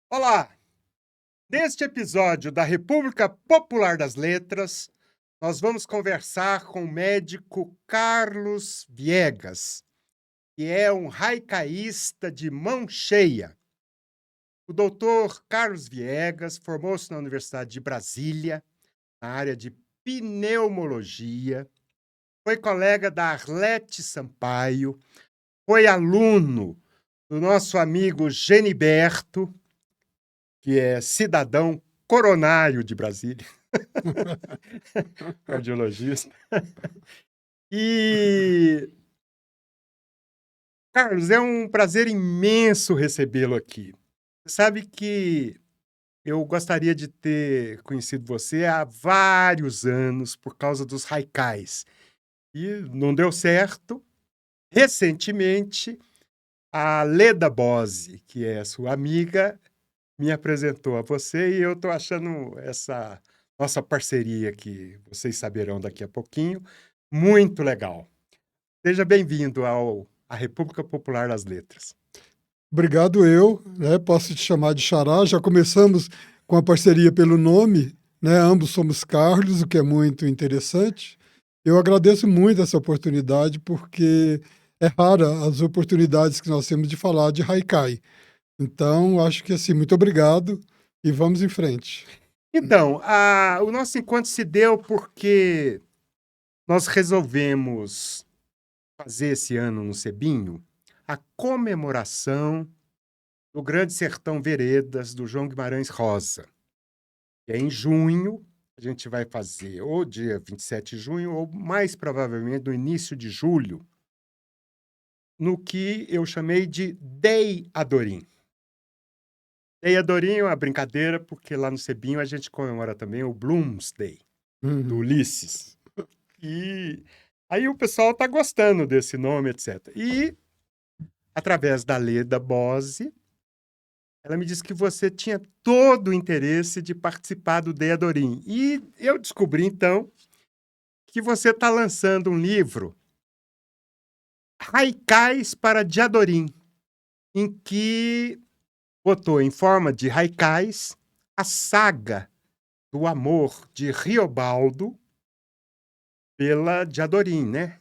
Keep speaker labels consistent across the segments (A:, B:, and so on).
A: Olá! Neste episódio da República Popular das Letras, nós vamos conversar com o médico Carlos Viegas, que é um haikai de mão cheia. O doutor Carlos Viegas formou-se na Universidade de Brasília, na área de pneumologia, foi colega da Arlete Sampaio, foi aluno do nosso amigo Geniberto, que é cidadão coronário de Brasília, cardiologista. E, Carlos, é um prazer imenso recebê-lo aqui. Você sabe que eu gostaria de ter conhecido você há vários anos por causa dos haikais. E não deu certo. Recentemente, a Leda Bose, que é sua amiga, me apresentou a você e eu estou achando essa nossa parceria, que vocês saberão daqui a pouquinho, muito legal. Seja bem-vindo à República Popular das Letras.
B: Obrigado eu, né? Posso te chamar de Xará. Já começamos com a parceria pelo nome, né? Ambos somos Carlos, o que é muito interessante. Eu agradeço muito essa oportunidade, porque é rara as oportunidades que nós temos de falar de haikai. Então, acho que assim, muito obrigado e vamos em frente.
A: Então, o nosso encontro se deu porque nós resolvemos fazer esse ano no Cebinho a comemoração do Grande Sertão Veredas do João Guimarães Rosa. Que é em junho, a gente vai fazer ou dia 27 de junho, ou mais provavelmente no início de julho, no que eu chamei de Dei Adorim. Dei Adorim é uma brincadeira, porque lá no Cebinho a gente comemora também o Bloomsday, do
B: Uhum.
A: Ulisses. E aí o pessoal está gostando desse nome, etc. E, através da Leda Bose, ela me disse que você tinha todo o interesse de participar do Dei Adorim. E eu descobri, então, que você está lançando um livro, Haikais para Diadorim, em que botou em forma de haikais a saga do amor de Riobaldo pela Diadorim, né?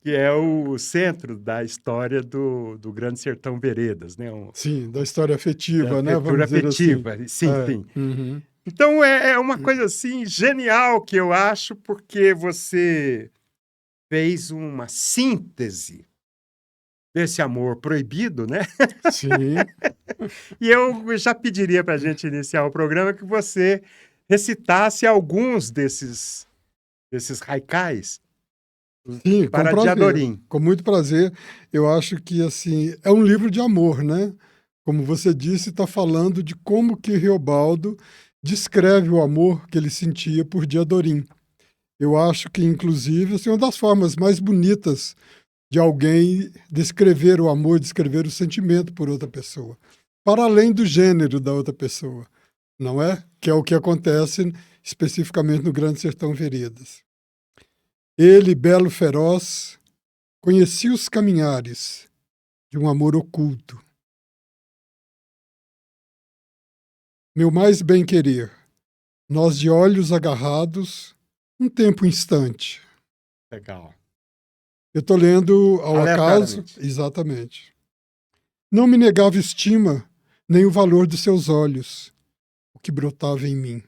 A: Que é o centro da história do Grande Sertão Veredas, né?
B: Sim, da história
A: Da
B: afetiva, né?
A: aventura
B: Vamos dizer assim.
A: afetiva. Sim,
B: É.
A: sim.
B: Uhum.
A: Então é uma coisa assim genial que eu acho, porque você fez uma síntese desse amor proibido, né?
B: Sim.
A: E eu já pediria para a gente iniciar o programa que você recitasse alguns desses haikais
B: Sim, com
A: para
B: prazer,
A: Diadorim.
B: com muito prazer. Eu acho que, assim, é um livro de amor, né? Como você disse, está falando de como que Riobaldo descreve o amor que ele sentia por Diadorim. Eu acho que, inclusive, assim, uma das formas mais bonitas de alguém descrever o amor, descrever o sentimento por outra pessoa, para além do gênero da outra pessoa, não é? Que é o que acontece especificamente no Grande Sertão Veredas. Ele, belo feroz, conhecia os caminhares de um amor oculto. Meu mais bem-querer, nós de olhos agarrados, um tempo instante.
A: Legal.
B: Eu estou lendo ao acaso,
A: Aleatoriamente.
B: exatamente. Não me negava estima, nem o valor dos seus olhos, o que brotava em mim.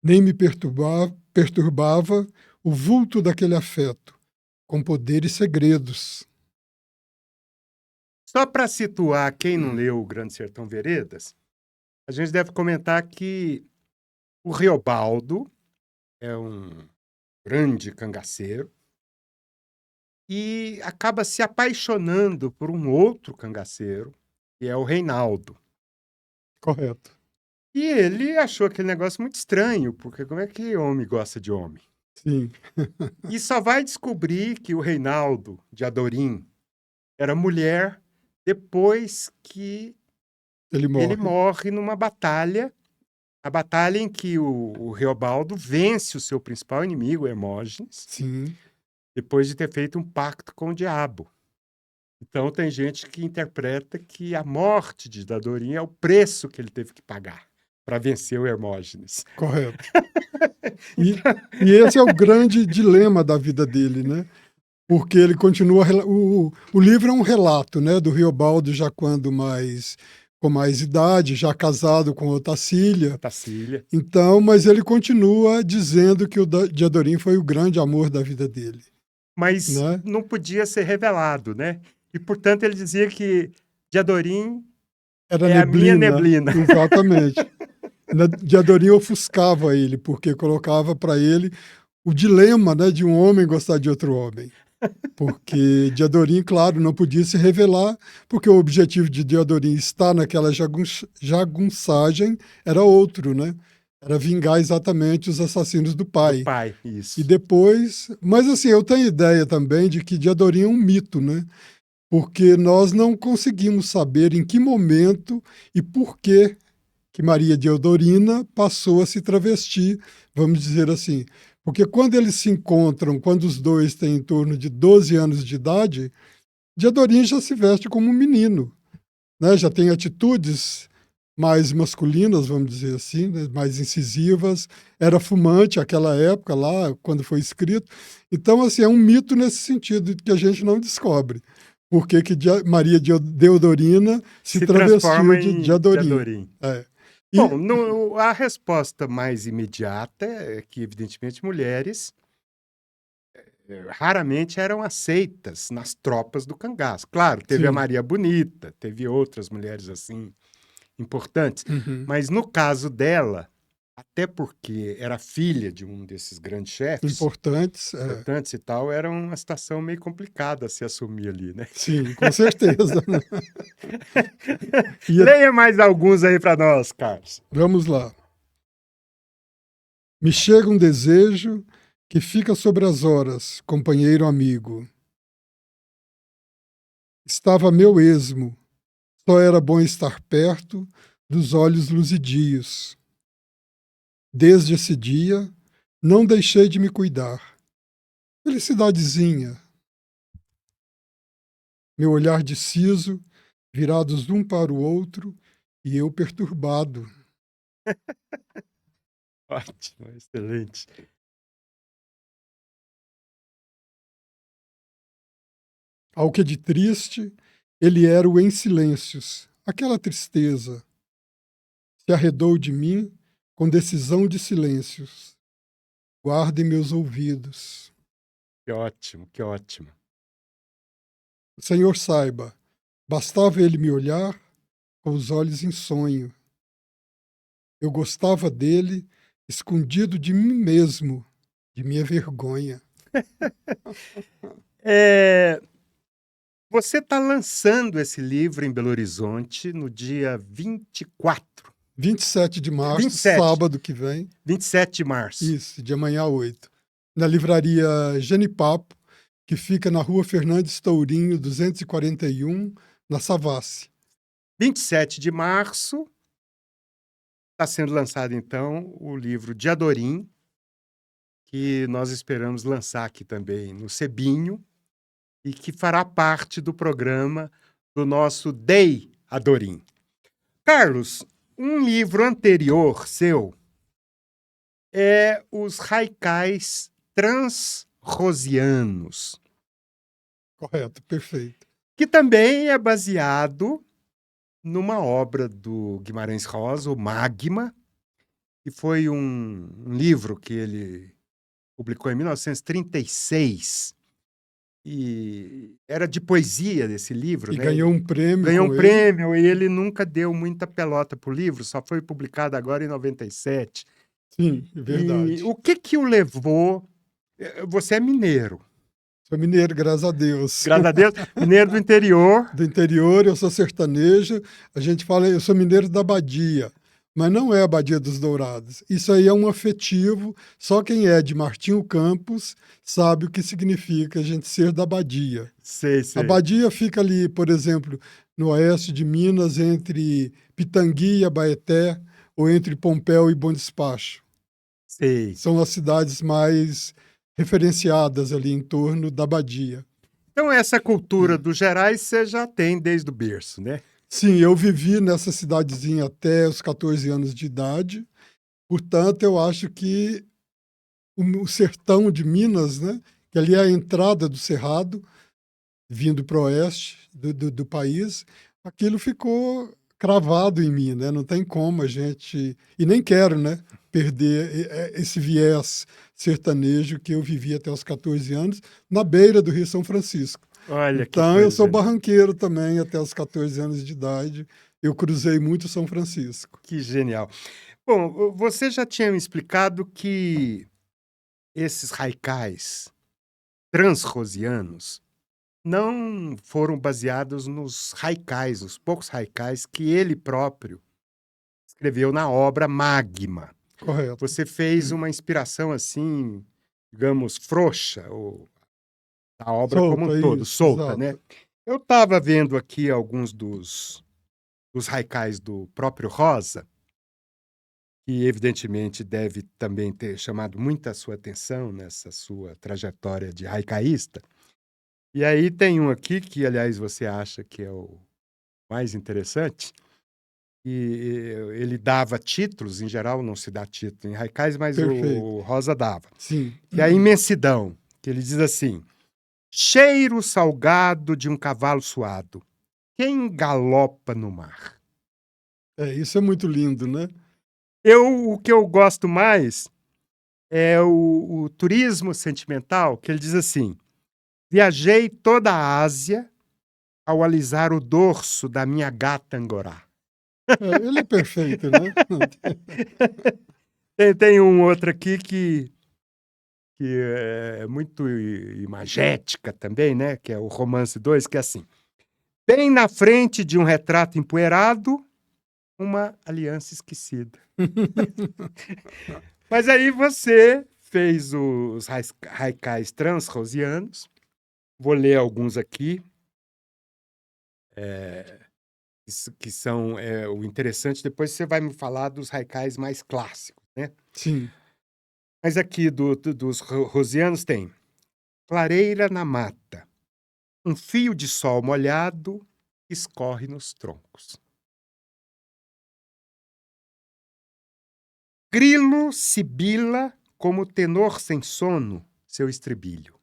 B: Nem me perturbava o vulto daquele afeto, com poderes segredos.
A: Só para situar quem não leu o Grande Sertão Veredas, a gente deve comentar que o Riobaldo é um grande cangaceiro e acaba se apaixonando por um outro cangaceiro, que é o Reinaldo.
B: Correto.
A: E ele achou aquele negócio muito estranho, porque como é que homem gosta de homem?
B: Sim.
A: E só vai descobrir que o Reinaldo de Adorim era mulher depois que
B: Ele
A: ele
B: morre.
A: morre numa batalha, a batalha em que o Reobaldo vence o seu principal inimigo, Hermógenes,
B: Sim.
A: depois de ter feito um pacto com o diabo. Então tem gente que interpreta que a morte de Dadorim é o preço que ele teve que pagar para vencer o Hermógenes.
B: Correto. E esse é o grande dilema da vida dele, né? Porque ele continua. O livro é um relato, né, do Riobaldo já com mais idade, já casado com Otacília.
A: Tassília.
B: Então, mas ele continua dizendo que o Diadorim foi o grande amor da vida dele,
A: Mas
B: né?
A: não podia ser revelado, né? E, portanto, ele dizia que Diadorim
B: Era
A: é a minha neblina.
B: exatamente. Diadorim ofuscava ele, porque colocava para ele o dilema, né, de um homem gostar de outro homem. Porque Diadorim, claro, não podia se revelar, porque o objetivo de Diadorim estar naquela jagunçagem era outro, né? Era vingar exatamente os assassinos do
A: Do
B: pai.
A: pai,
B: E
A: isso.
B: depois... Mas assim, eu tenho ideia também de que Diadorim é um mito, né? Porque nós não conseguimos saber em que momento e por que Maria Diodorina passou a se travestir, vamos dizer assim. Porque quando eles se encontram, quando os dois têm em torno de 12 anos de idade, Diadorim já se veste como um menino, né? Já tem atitudes mais masculinas, vamos dizer assim, né? Mais incisivas. Era fumante aquela época lá, quando foi escrito. Então, assim, é um mito nesse sentido que a gente não descobre. Por que Maria Deodorina se
A: transforma
B: travestiu de
A: em
B: Diadorim.
A: Diadorim.
B: É.
A: Bom,
B: E,
A: a resposta mais imediata é que, evidentemente, mulheres raramente eram aceitas nas tropas do cangaço. Claro, teve a
B: sim.
A: Maria Bonita, teve outras mulheres assim importantes,
B: Uhum.
A: mas no caso dela, até porque era filha de um desses grandes chefes
B: Importantes,
A: importantes e tal, era uma situação meio complicada a se assumir ali, né?
B: sim, com certeza. E
A: Leia mais alguns aí para nós, Carlos.
B: vamos lá. Me chega um desejo que fica sobre as horas, companheiro amigo. Estava meu esmo, só era bom estar perto dos olhos luzidios. Desde esse dia, não deixei de me cuidar. Felicidadezinha, meu olhar de siso, virados um para o outro, e eu perturbado.
A: Ótimo, excelente.
B: Ao que de triste, ele era o em silêncios, aquela tristeza. Se arredou de mim com decisão de silêncios. Guardem meus ouvidos.
A: Que ótimo, que ótimo.
B: O Senhor saiba, bastava ele me olhar com os olhos em sonho. Eu gostava dele, escondido de mim mesmo, de minha vergonha.
A: É, você está lançando esse livro em Belo Horizonte no dia 24,
B: 27 de março,
A: 27,
B: sábado que vem.
A: 27 de março.
B: Isso, de amanhã a 8. Na livraria Genipapo, que fica na rua Fernandes Tourinho, 241, na Savassi.
A: 27 de março está sendo lançado, então, o livro Diadorim, que nós esperamos lançar aqui também no Sebinho e que fará parte do programa do nosso Day Adorim. Carlos, um livro anterior seu é os Haikais Transrosianos,
B: Correto, perfeito.
A: que também é baseado numa obra do Guimarães Rosa, o Magma, que foi um livro que ele publicou em 1936. E era de poesia desse livro,
B: E
A: né?
B: ganhou um prêmio
A: Ganhou um
B: com ele.
A: prêmio e ele nunca deu muita pelota pro livro, só foi publicado agora em 97.
B: Sim,
A: E
B: verdade.
A: o que o levou? Você é mineiro,
B: Sou mineiro, graças a Deus.
A: graças a Deus, mineiro do interior.
B: Do interior, eu sou sertanejo. A gente fala, eu sou mineiro da Badia, mas não é a Badia dos Dourados. Isso aí é um afetivo. Só quem é de Martinho Campos sabe o que significa a gente ser da Badia.
A: Sei,
B: A
A: sei.
B: Badia fica ali, por exemplo, no oeste de Minas, entre Pitangui e Abaeté, ou entre Pompéu e Bom Despacho.
A: Sei.
B: São as cidades mais referenciadas ali em torno da Badia.
A: Então, essa cultura dos Gerais você já tem desde o berço, né?
B: Sim, eu vivi nessa cidadezinha até os 14 anos de idade, portanto, eu acho que o sertão de Minas, né, que ali é a entrada do Cerrado, vindo para o oeste do país, aquilo ficou cravado em mim, né? Não tem como a gente. E nem quero, né? Perder esse viés sertanejo que eu vivi até os 14 anos, na beira do Rio São Francisco.
A: Olha que
B: Então, eu sou
A: coisa, né?
B: barranqueiro também até os 14 anos de idade. Eu cruzei muito São Francisco.
A: Que genial. Bom, você já tinha me explicado que esses haikais transrosianos não foram baseados nos haikais, os poucos haikais que ele próprio escreveu na obra Magma.
B: Correto.
A: Você fez uma inspiração assim, digamos, frouxa, ou a obra como um
B: Solta,
A: todo,
B: isso,
A: solta, né?
B: exato.
A: Eu estava vendo aqui alguns dos haikais do próprio Rosa, que evidentemente deve também ter chamado muita sua atenção nessa sua trajetória de haikaísta. E aí tem um aqui que, aliás, você acha que é o mais interessante, e ele dava títulos, em geral não se dá título em haikais, mas
B: Perfeito.
A: o Rosa dava.
B: Sim.
A: Que é a imensidão, que ele diz assim: cheiro salgado de um cavalo suado, quem galopa no mar?
B: Isso é muito lindo, né?
A: O que eu gosto mais é o turismo sentimental, que ele diz assim: viajei toda a Ásia ao alisar o dorso da minha gata angorá.
B: Ele é perfeito, né?
A: Tem um outro aqui que é muito imagética também, né? Que é o Romance 2, que é assim: bem na frente de um retrato empoeirado, uma aliança esquecida. Mas aí você fez os haikais transrosianos. Vou ler alguns aqui, que são o interessante. Depois você vai me falar dos haikais mais clássicos, né?
B: Sim.
A: Mas aqui dos rosianos tem clareira na mata, um fio de sol molhado escorre nos troncos. Grilo sibila como tenor sem sono, seu estribilho.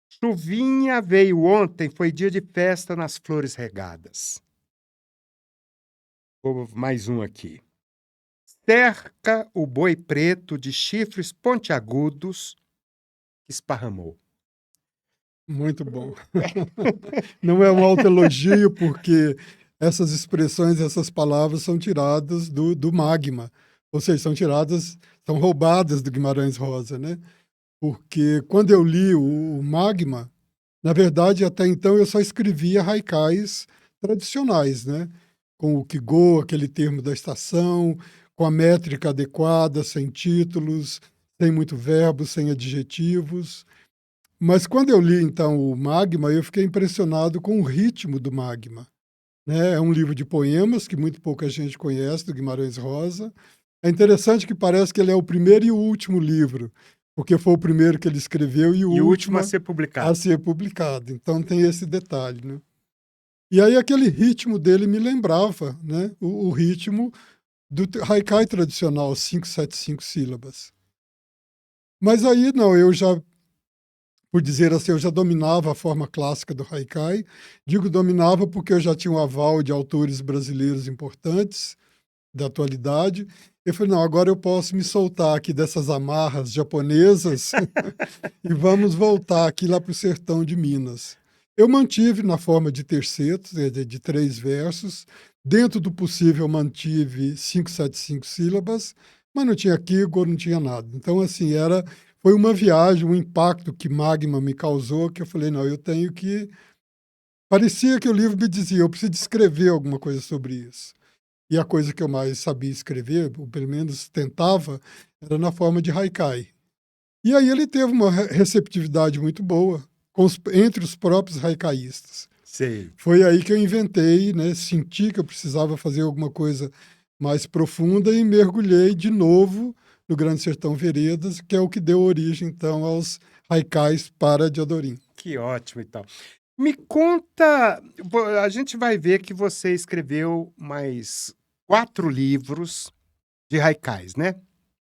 A: Chuvinha veio ontem, foi dia de festa nas flores regadas. Vou mais um aqui. Cerca o boi preto de chifres pontiagudos que esparramou.
B: Muito bom. Não é um autoelogio, porque essas expressões, essas palavras são tiradas do Magma. Ou seja, são roubadas do Guimarães Rosa, né? Porque quando eu li o Magma, na verdade, até então eu só escrevia haikais tradicionais, né? Com o Kigo, aquele termo da estação, com a métrica adequada, sem títulos, sem muito verbo, sem adjetivos. Mas quando eu li, então, o Magma, eu fiquei impressionado com o ritmo do Magma, né? É um livro de poemas que muito pouca gente conhece, do Guimarães Rosa. É interessante que parece que ele é o primeiro e o último livro, porque foi o primeiro que ele escreveu e o
A: E o último
B: último
A: a ser
B: a
A: publicado.
B: ser publicado. Então tem esse detalhe, né? E aí aquele ritmo dele me lembrava, né? O ritmo do haikai tradicional, 5, 7, 5 sílabas. Mas aí não, eu já, por dizer assim, eu já dominava a forma clássica do haikai. Digo dominava porque eu já tinha um aval de autores brasileiros importantes da atualidade. Eu falei, não, agora eu posso me soltar aqui dessas amarras japonesas e vamos voltar aqui lá para o sertão de Minas. Eu mantive na forma de tercetos, de 3 versos. Dentro do possível, mantive 5, 7, 5 sílabas, mas não tinha Kigo, não tinha nada. Então, assim, foi uma viagem, um impacto que Magma me causou, que eu falei, não, eu tenho que... Parecia que o livro me dizia, eu preciso escrever alguma coisa sobre isso. E a coisa que eu mais sabia escrever, ou pelo menos tentava, era na forma de haikai. E aí ele teve uma receptividade muito boa entre os próprios haikaístas.
A: Sei.
B: Foi aí que eu inventei, né? Senti que eu precisava fazer alguma coisa mais profunda e mergulhei de novo no Grande Sertão Veredas, que é o que deu origem, então, aos haikais para de Adorim.
A: Que ótimo, então. Me conta, a gente vai ver que você escreveu mais 4 livros de haikais, né?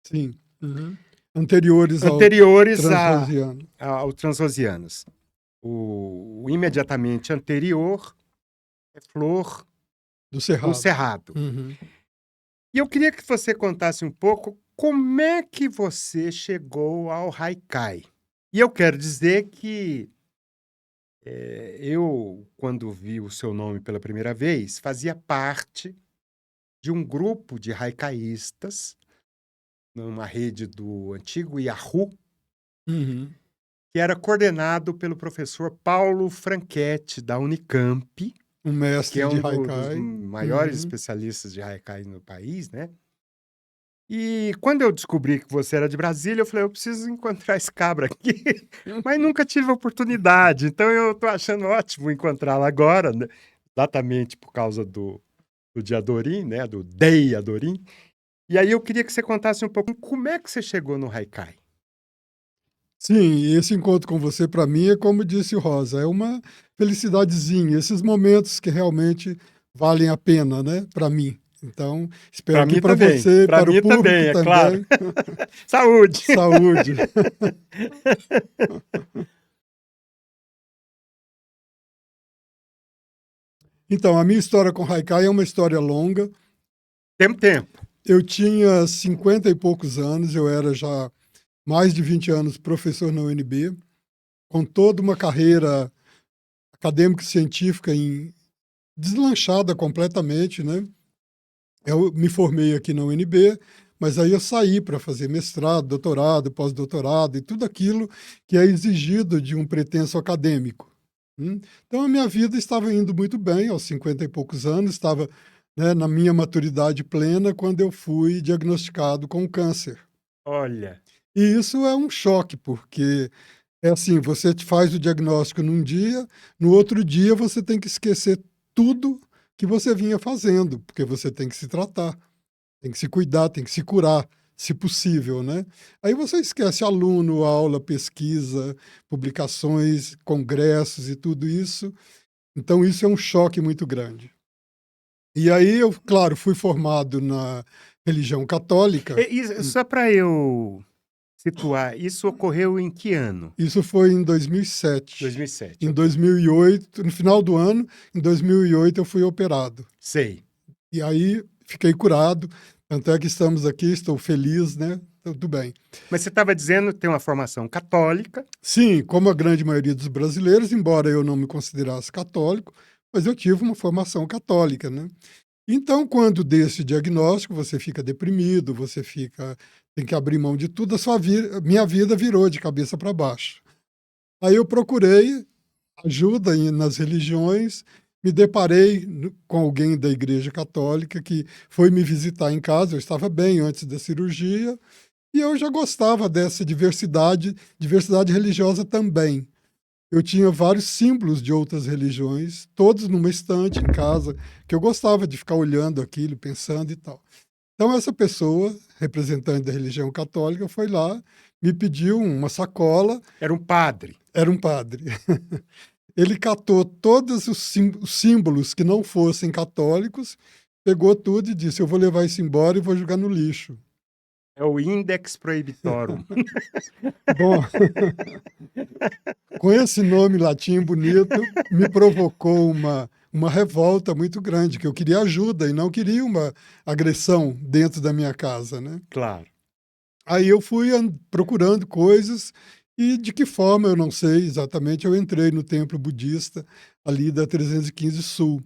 B: Sim. Uhum. Anteriores ao
A: Anteriores
B: Transrosiano.
A: ao Transrosianos. O imediatamente anterior é Flor
B: Do
A: do
B: Cerrado.
A: Cerrado.
B: Uhum.
A: E eu queria que você contasse um pouco como é que você chegou ao haikai. E eu quero dizer que eu, quando vi o seu nome pela primeira vez, fazia parte de um grupo de haikaístas numa rede do antigo Yahoo,
B: Uhum.
A: que era coordenado pelo professor Paulo Franchetti, da Unicamp,
B: Um
A: que
B: mestre
A: é
B: de
A: um dos
B: haikai.
A: maiores
B: Uhum.
A: especialistas de haikai no país, né? E quando eu descobri que você era de Brasília, eu falei, eu preciso encontrar esse cabra aqui, mas nunca tive a oportunidade. Então eu tô achando ótimo encontrá-lo agora, né? Exatamente por causa do de Adorim, né? Do Dei Adorim. E aí eu queria que você contasse um pouco como é que você chegou no haikai.
B: Sim, e esse encontro com você, para mim, é como disse o Rosa, é uma felicidadezinha, esses momentos que realmente valem a pena, né, para mim. Então, espero que para você e
A: Para
B: para o
A: mim
B: público
A: também, é claro.
B: também,
A: Saúde!
B: saúde. Então, a minha história com Haikai é uma história longa.
A: Tempo.
B: Eu tinha 50 e poucos anos, eu era já mais de 20 anos professor na UNB, com toda uma carreira acadêmico-científica deslanchada completamente, né? Eu me formei aqui na UNB, mas aí eu saí para fazer mestrado, doutorado, pós-doutorado e tudo aquilo que é exigido de um pretenso acadêmico. Então a minha vida estava indo muito bem, aos 50 e poucos anos, estava, né, na minha maturidade plena quando eu fui diagnosticado com câncer.
A: Olha,
B: E isso é um choque, porque é assim, você te faz o diagnóstico num dia, no outro dia você tem que esquecer tudo que você vinha fazendo, porque você tem que se tratar, tem que se cuidar, tem que se curar, se possível, né? Aí você esquece aluno, aula, pesquisa, publicações, congressos e tudo isso. Então isso é um choque muito grande. E aí eu, claro, fui formado na religião católica.
A: só para eu situar, isso ocorreu em que ano?
B: Isso foi em 2007.
A: 2007,
B: Em
A: ok.
B: 2008, no final do ano, em 2008 eu fui operado.
A: Sei.
B: E aí fiquei curado, tanto é que estamos aqui, estou feliz, né? Tudo bem.
A: Mas você estava dizendo que tem uma formação católica.
B: Sim, como a grande maioria dos brasileiros, embora eu não me considerasse católico, mas eu tive uma formação católica, né? Então, quando desse diagnóstico, você fica deprimido, você fica, tem que abrir mão de tudo, minha vida virou de cabeça para baixo. Aí eu procurei ajuda nas religiões, me deparei com alguém da Igreja Católica que foi me visitar em casa, eu estava bem antes da cirurgia, e eu já gostava dessa diversidade religiosa também. Eu tinha vários símbolos de outras religiões, todos numa estante em casa, que eu gostava de ficar olhando aquilo, pensando e tal. Então essa pessoa, representante da religião católica, foi lá, me pediu uma sacola,
A: Era um padre.
B: era um padre. Ele catou todos os símbolos que não fossem católicos, pegou tudo e disse: eu vou levar isso embora e vou jogar no lixo.
A: É o Index Prohibitorum.
B: Bom, com esse nome latim bonito, me provocou uma revolta muito grande, que eu queria ajuda e não queria uma agressão dentro da minha casa, né?
A: Claro.
B: Aí eu fui procurando coisas e de que forma, eu não sei exatamente, eu entrei no templo budista ali da 315 Sul.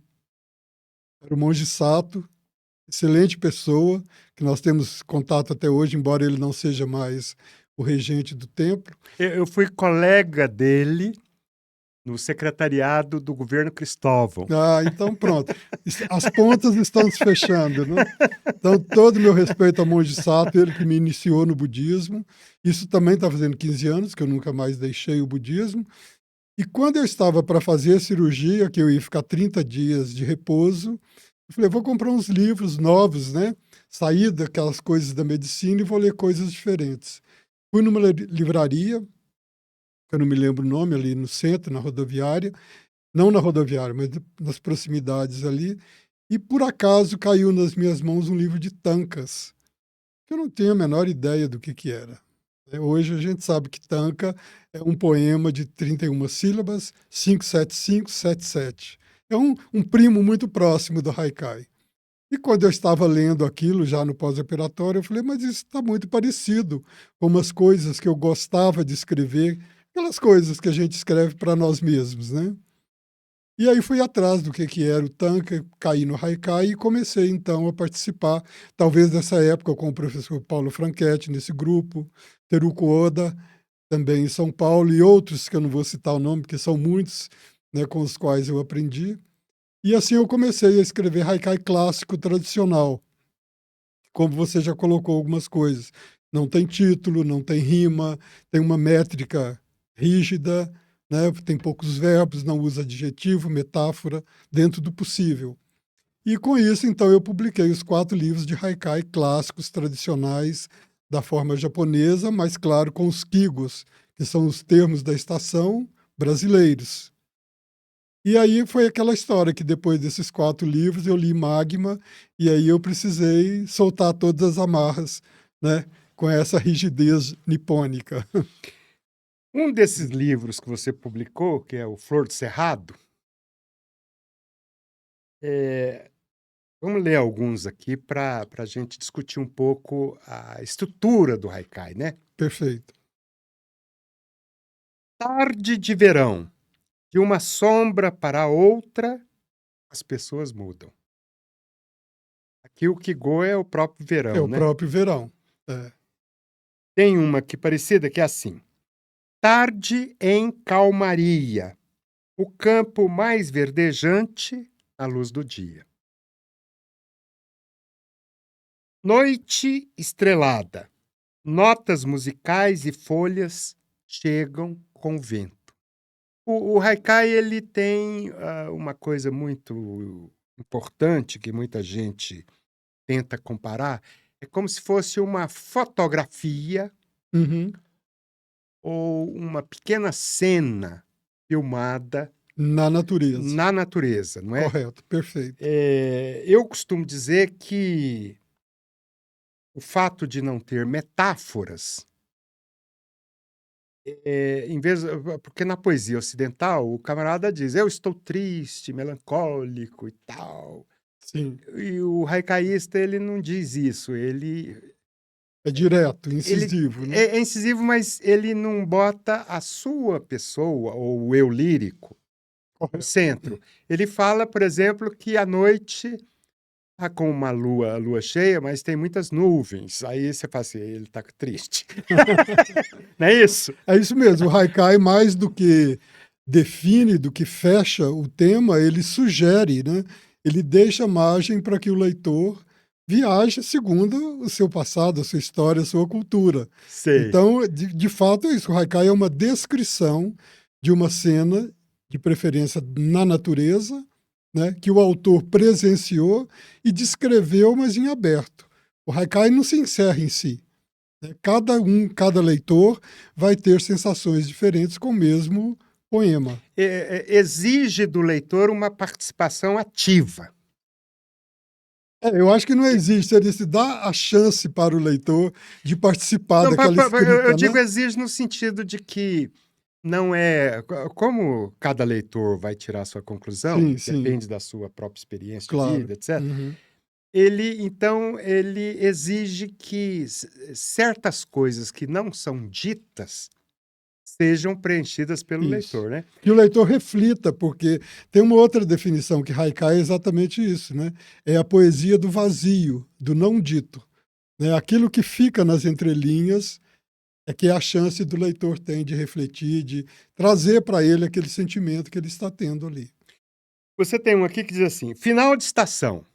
B: Era o monge Sato, excelente pessoa, que nós temos contato até hoje, embora ele não seja mais o regente do templo.
A: Eu fui colega dele no secretariado do governo Cristóvão.
B: Ah, então pronto. As pontas estão se fechando, né? Então, todo o meu respeito ao monge Sato, ele que me iniciou no budismo. Isso também está fazendo 15 anos, que eu nunca mais deixei o budismo. E quando eu estava para fazer a cirurgia, que eu ia ficar 30 dias de repouso, eu falei, vou comprar uns livros novos, né? sair daquelas coisas da medicina e vou ler coisas diferentes. Fui numa livraria, que eu não me lembro o nome, ali no centro, na rodoviária, não na rodoviária, mas nas proximidades ali, e por acaso caiu nas minhas mãos um livro de Tancas, que eu não tenho a menor ideia do que era. Hoje a gente sabe que Tanka é um poema de 31 sílabas, 57577. É um primo muito próximo do Haikai. E quando eu estava lendo aquilo, já no pós-operatório, eu falei, mas isso está muito parecido com umas coisas que eu gostava de escrever, aquelas coisas que a gente escreve para nós mesmos, né? E aí fui atrás do que era o Tanka, caí no Haikai e comecei então a participar, talvez nessa época com o professor Paulo Franchetti nesse grupo, Teruko Oda, também em São Paulo, e outros que eu não vou citar o nome, porque são muitos, né, com os quais eu aprendi. E assim eu comecei a escrever Haikai clássico tradicional, como você já colocou algumas coisas. Não tem título, não tem rima, tem uma métrica rígida, né? Tem poucos verbos, não usa adjetivo, metáfora, dentro do possível. E com isso, então, eu publiquei os 4 livros de Haikai clássicos, tradicionais, da forma japonesa, mas, claro, com os kigos, que são os termos da estação brasileiros. E aí foi aquela história que depois desses 4 livros eu li Magma e aí eu precisei soltar todas as amarras, né, com essa rigidez nipônica.
A: Um desses livros que você publicou, que é o Flor do Cerrado, vamos ler alguns aqui para a gente discutir um pouco a estrutura do Haikai, né?
B: Perfeito.
A: Tarde de verão, de uma sombra para outra, as pessoas mudam. Aqui o Kigo é o próprio
B: É
A: verão,
B: o
A: né?
B: próprio verão. É.
A: Tem uma aqui parecida que é assim: tarde em calmaria, o campo mais verdejante à luz do dia. Noite estrelada, notas musicais e folhas chegam com o vento. O Haikai ele tem uma coisa muito importante que muita gente tenta comparar, é como se fosse uma fotografia
B: Uhum.
A: ou uma pequena cena filmada
B: Na natureza.
A: na natureza, não é?
B: Correto, perfeito.
A: Eu costumo dizer que o fato de não ter metáforas, em vez porque na poesia ocidental o camarada diz: "Eu estou triste, melancólico e tal".
B: Sim.
A: E o haikai,ista ele não diz isso,
B: É direto,
A: ele
B: incisivo, né?
A: é incisivo, mas ele não bota a sua pessoa ou o eu lírico no
B: Correto.
A: centro. Ele fala, por exemplo, que à noite tá com uma lua cheia, mas tem muitas nuvens. Aí você fala assim: "Ele tá triste". Não é isso?
B: É isso mesmo, o Haikai mais do que define, do que fecha o tema, ele sugere, né? Ele deixa margem para que o leitor viaje segundo o seu passado, a sua história, a sua cultura.
A: Sei.
B: Então, de fato, é isso. O Haikai é uma descrição de uma cena, de preferência na natureza, né, que o autor presenciou e descreveu, mas em aberto. O Haikai não se encerra em si. Né? Cada leitor vai ter sensações diferentes com o mesmo poema.
A: Exige do leitor uma participação ativa.
B: Eu acho que não existe, ele se dá a chance para o leitor de participar
A: Não,
B: daquela
A: eu
B: escrita,
A: digo
B: né?
A: exige no sentido de que não é como cada leitor vai tirar sua conclusão,
B: Sim, sim,
A: depende da sua própria experiência de
B: claro.
A: vida, etc.
B: Uhum.
A: Ele exige que certas coisas que não são ditas sejam preenchidas pelo
B: Isso.
A: leitor, né?
B: Que o leitor reflita, porque tem uma outra definição que Haikai é exatamente isso, né? É a poesia do vazio, do não dito. Né? Aquilo que fica nas entrelinhas é que a chance do leitor tem de refletir, de trazer para ele aquele sentimento que ele está tendo ali.
A: Você tem um aqui que diz assim: final de estação,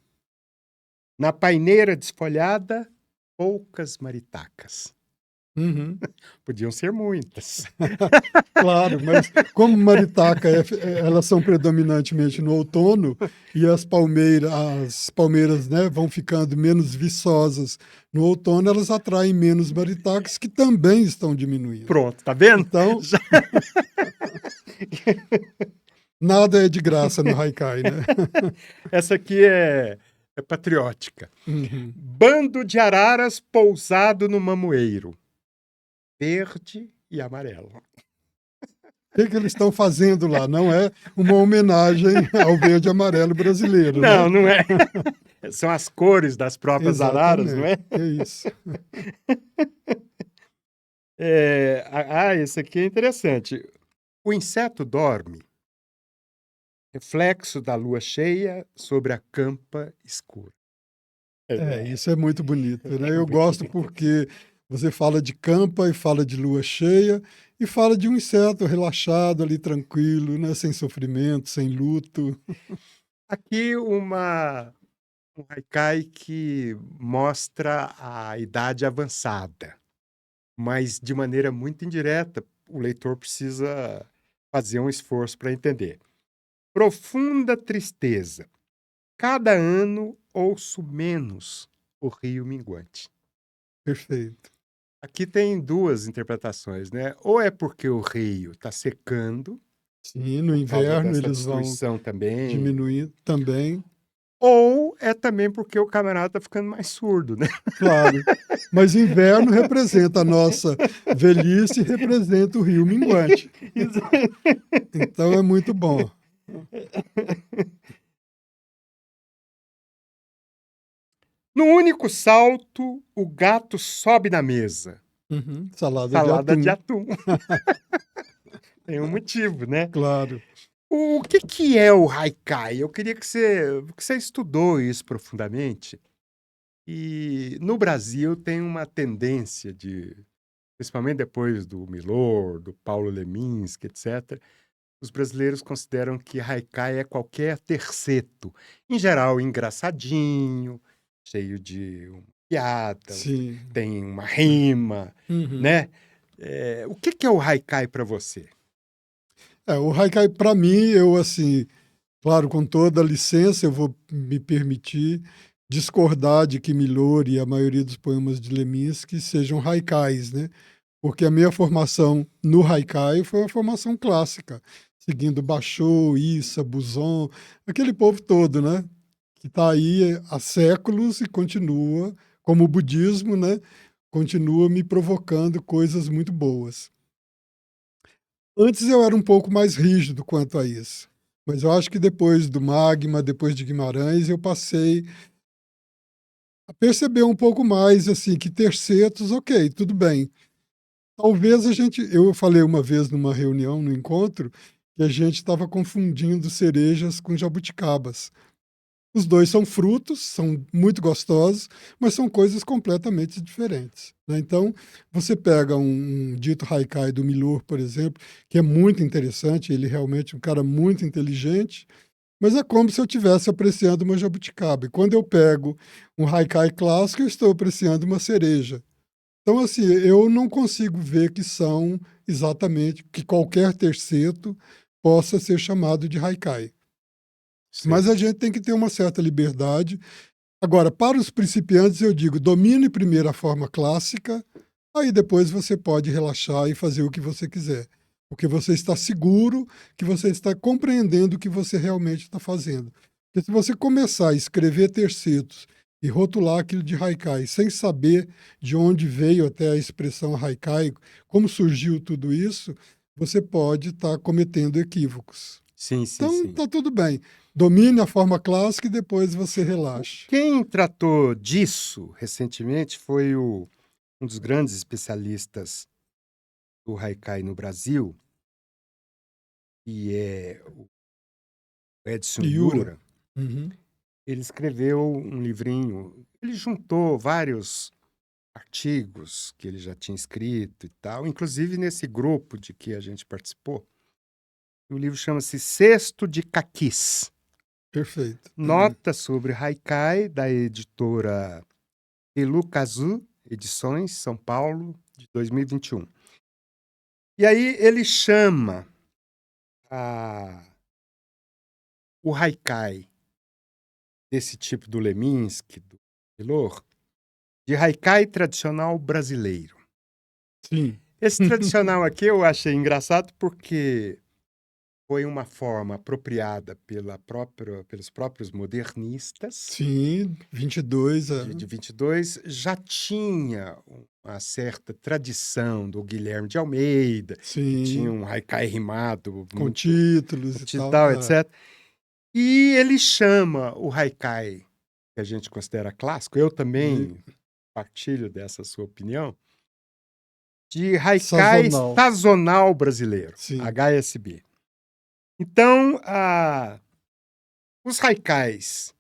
A: na paineira desfolhada, poucas maritacas.
B: Uhum.
A: Podiam ser muitas.
B: Claro, mas como maritaca elas são predominantemente no outono e as palmeiras, né, vão ficando menos viçosas no outono, elas atraem menos maritacas que também estão diminuindo.
A: Pronto, tá vendo?
B: Então,
A: Já-
B: nada é de graça no haikai, né?
A: Essa aqui é patriótica.
B: Uhum.
A: Bando de araras pousado no mamoeiro. Verde e amarelo.
B: O que eles estão fazendo lá? Não é uma homenagem ao verde e amarelo brasileiro, né?
A: Não, não é. São as cores das próprias araras, não
B: Exatamente.
A: é?
B: É isso.
A: Esse aqui é interessante. O inseto dorme, reflexo da lua cheia sobre a campa escura.
B: Isso é muito bonito, né?
A: É
B: Eu
A: muito
B: gosto
A: bonito.
B: porque você fala de campa e fala de lua cheia e fala de um inseto relaxado ali, tranquilo, né? Sem sofrimento, sem luto.
A: Aqui um haikai que mostra a idade avançada, mas de maneira muito indireta, o leitor precisa fazer um esforço para entender. Profunda tristeza. Cada ano ouço menos o rio minguante.
B: Perfeito.
A: Aqui tem duas interpretações, né? Ou é porque o rio está secando,
B: Sim, no
A: por causa
B: inverno
A: dessa
B: eles vão
A: destruição também,
B: diminuir também,
A: ou é também porque o camarada está ficando mais surdo, né?
B: claro. Mas inverno representa a nossa velhice e representa o rio minguante. Então é muito bom.
A: No único salto, o gato sobe na mesa.
B: Uhum. Salada de
A: Salada de
B: atum,
A: atum. Tem um motivo, né?
B: claro.
A: O que é o haikai? Eu queria que você estudou isso profundamente. E no Brasil tem uma tendência principalmente depois do Milor, do Paulo Leminski, etc., os brasileiros consideram que haikai é qualquer terceto, em geral engraçadinho, cheio de piada,
B: Sim.
A: tem uma rima,
B: Uhum.
A: né? O que é o haikai para você?
B: O haikai, para mim, eu assim, claro, com toda a licença, eu vou me permitir discordar de que Milor e a maioria dos poemas de Leminski sejam haikais, né? Porque a minha formação no haikai foi uma formação clássica, seguindo Basho, Issa, Buzon, aquele povo todo, né? Que está aí há séculos e continua, como o budismo, né? Continua me provocando coisas muito boas. Antes eu era um pouco mais rígido quanto a isso, mas eu acho que depois do Magma, depois de Guimarães, eu passei a perceber um pouco mais, assim, que tercetos, ok, tudo bem. Talvez eu falei uma vez numa reunião, no encontro, que a gente estava confundindo cerejas com jabuticabas. Os dois são frutos, são muito gostosos, mas são coisas completamente diferentes, né? Então, você pega um dito haikai do Milor, por exemplo, que é muito interessante, ele realmente é um cara muito inteligente, mas é como se eu estivesse apreciando uma jabuticaba. E quando eu pego um haikai clássico, eu estou apreciando uma cereja. Então, assim, eu não consigo ver que são exatamente, que qualquer terceto possa ser chamado de haikai. Mas
A: Sei.
B: a gente tem que ter uma certa liberdade. Agora, para os principiantes, eu digo, domine primeiro a forma clássica, aí depois você pode relaxar e fazer o que você quiser. Porque você está seguro que você está compreendendo o que você realmente está fazendo. Porque se você começar a escrever tercetos e rotular aquilo de haikai sem saber de onde veio até a expressão haikai, como surgiu tudo isso, você pode estar cometendo equívocos.
A: Sim, sim,
B: Então,
A: sim.
B: tá tudo bem. Domine a forma clássica e depois você relaxa.
A: Quem tratou disso recentemente foi um dos grandes especialistas do haikai no Brasil, que é o Edson
B: Yura.
A: Yura.
B: Uhum.
A: Ele escreveu um livrinho, ele juntou vários artigos que ele já tinha escrito e tal, inclusive nesse grupo de que a gente participou. O livro chama-se Cesto de Caquis.
B: Perfeito.
A: Nota sobre haikai, da editora Elucazu Edições, São Paulo, de 2021. E aí ele chama o haikai desse tipo do Leminski, do Milor, de haikai tradicional brasileiro.
B: Sim.
A: Esse tradicional aqui eu achei engraçado porque foi uma forma apropriada pelos próprios modernistas.
B: Sim, 22,
A: De 22, já tinha uma certa tradição do Guilherme de Almeida, que tinha
B: sim,
A: um haikai rimado
B: com
A: muito
B: títulos e tal.
A: tal, etc. E ele chama o haikai, que a gente considera clássico, eu também partilho dessa sua opinião, de haikai
B: Sazonal.
A: sazonal brasileiro,
B: Sim.
A: HSB. Então, os haikais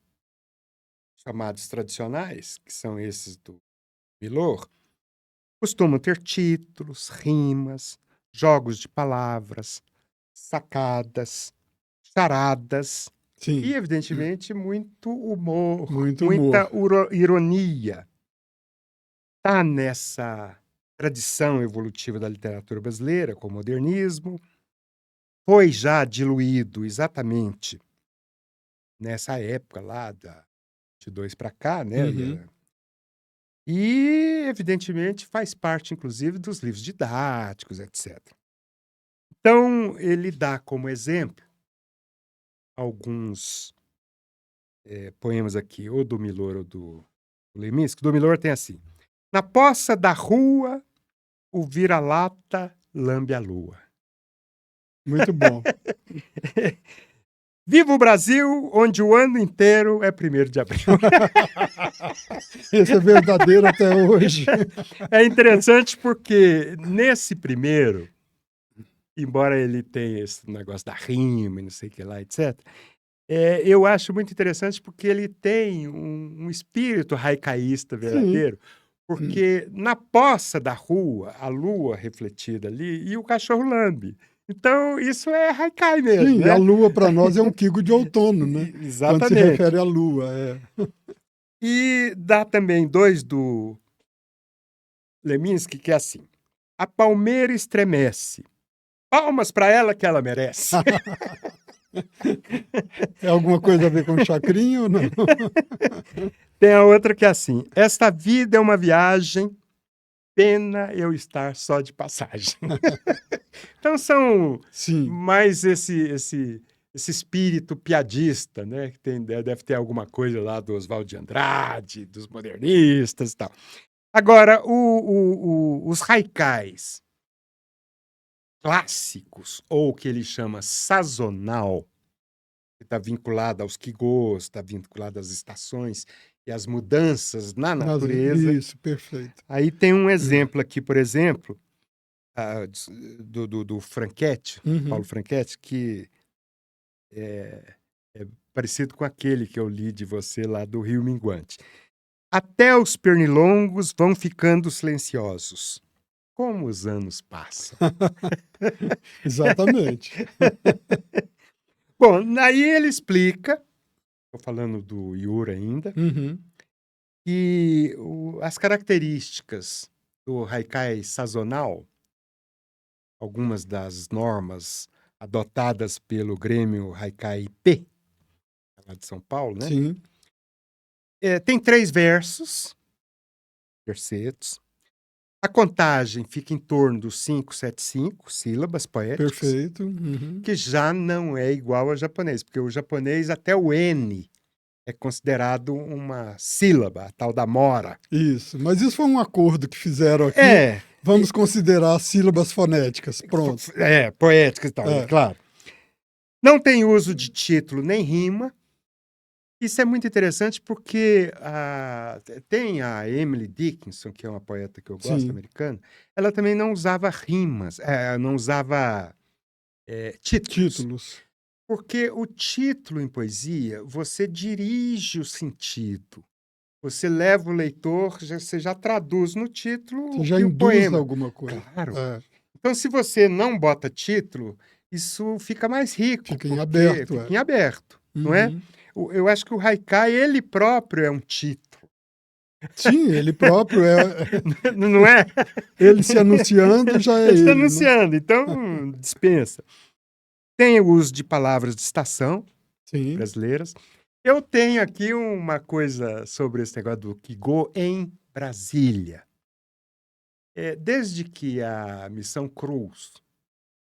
A: chamados tradicionais, que são esses do Milor, costumam ter títulos, rimas, jogos de palavras, sacadas, charadas e,
B: Sim,
A: evidentemente, muito humor,
B: muito humor.
A: muita ironia. Está nessa tradição evolutiva da literatura brasileira, com o modernismo, foi já diluído exatamente nessa época lá, de 2 para cá, né?
B: Uhum.
A: E, evidentemente, faz parte, inclusive, dos livros didáticos, etc. Então, ele dá como exemplo alguns poemas aqui, ou do Milor ou do Leminski. Do Milor tem assim: na poça da rua, o vira-lata lambe a lua.
B: Muito bom.
A: Viva o Brasil, onde o ano inteiro é 1º de abril.
B: Esse é verdadeiro até hoje.
A: É interessante porque nesse primeiro, embora ele tenha esse negócio da rima e não sei o que lá, etc., eu acho muito interessante porque ele tem um espírito haicaísta
B: Sim.
A: verdadeiro, porque na poça da rua, a lua refletida ali, e o cachorro lambe. Então, isso é haikai mesmo,
B: Sim, a
A: né?
B: lua para nós é um quigo de outono, né? Quando se
A: Exatamente.
B: refere à lua. É.
A: E dá também 2 do Leminski, que é assim: a palmeira estremece. Palmas para ela que ela merece.
B: É alguma coisa a ver com chacrinha ou não?
A: Tem a outra que é assim: esta vida é uma viagem, pena eu estar só de passagem. Então são
B: Sim,
A: mais esse espírito piadista, né? Que deve ter alguma coisa lá do Oswald de Andrade, dos modernistas e tal. Agora, os haikais clássicos, ou o que ele chama sazonal, que está vinculado aos quigôs, está vinculado às estações e às mudanças na natureza.
B: isso, perfeito.
A: Aí tem um exemplo aqui, por exemplo, do Franchetti, Paulo
B: Uhum.
A: Franchetti, que é parecido com aquele que eu li de você lá do Rio Minguante. Até os pernilongos vão ficando silenciosos. Como os anos passam.
B: Exatamente.
A: Bom, aí ele explica, estou falando do Iura ainda,
B: Uhum.
A: que as características do haikai sazonal, algumas das normas adotadas pelo Grêmio Haikai P, lá de São Paulo, né?
B: Sim,
A: Tem 3 versos, tercetos. A contagem fica em torno dos 5, 7, 5 sílabas poéticas,
B: perfeito. Uhum.
A: que já não é igual ao japonês, porque o japonês, até o N, é considerado uma sílaba, a tal da mora.
B: Isso. Mas isso foi um acordo que fizeram aqui.
A: É,
B: Vamos considerar sílabas fonéticas. Pronto.
A: poéticas e tal,
B: É.
A: claro. Não tem uso de título nem rima. Isso é muito interessante porque tem a Emily Dickinson, que é uma poeta que eu gosto,
B: Sim.
A: americana, ela também não usava rimas, não usava títulos.
B: Títulos.
A: Porque o título em poesia, você dirige o sentido. Você leva o leitor, você já traduz no título
B: Você
A: o
B: já
A: que o
B: induz
A: poema.
B: alguma coisa.
A: Claro.
B: É.
A: Então, se você não bota título, isso fica mais rico,
B: Fica em
A: porque
B: aberto.
A: fica
B: É.
A: em aberto, não é?
B: Uhum.
A: Eu acho que o haikai, ele próprio é um título.
B: Sim, ele próprio
A: Não é?
B: ele se anunciando já é
A: Ele está
B: ele, né?
A: anunciando, então dispensa. Tem o uso de palavras de estação
B: Sim,
A: brasileiras. Eu tenho aqui uma coisa sobre esse negócio do Kigo em Brasília. Desde que a Missão Cruz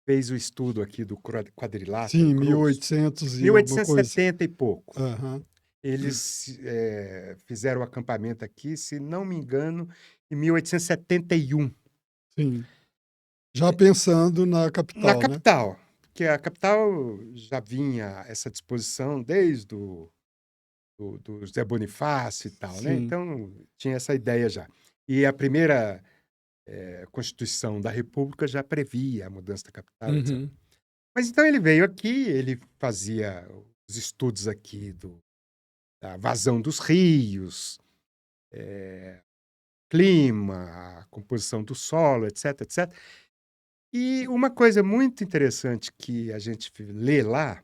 A: fez o estudo aqui do quadrilátero
B: sim, mil
A: Cruz,
B: oitocentos e alguma coisa.
A: 1870 e pouco.
B: Aham,
A: Eles fizeram o acampamento aqui, se não me engano, em 1871,
B: sim. Já pensando na
A: na
B: capital, né?
A: capital. Porque a capital já vinha essa disposição desde do José Bonifácio e tal, né?
B: Sim.
A: Então, tinha essa ideia já. E a primeira Constituição da República já previa a mudança da capital, etc.
B: Uhum.
A: Mas então ele veio aqui, ele fazia os estudos aqui da vazão dos rios, clima, a composição do solo, etc, etc. E uma coisa muito interessante que a gente lê lá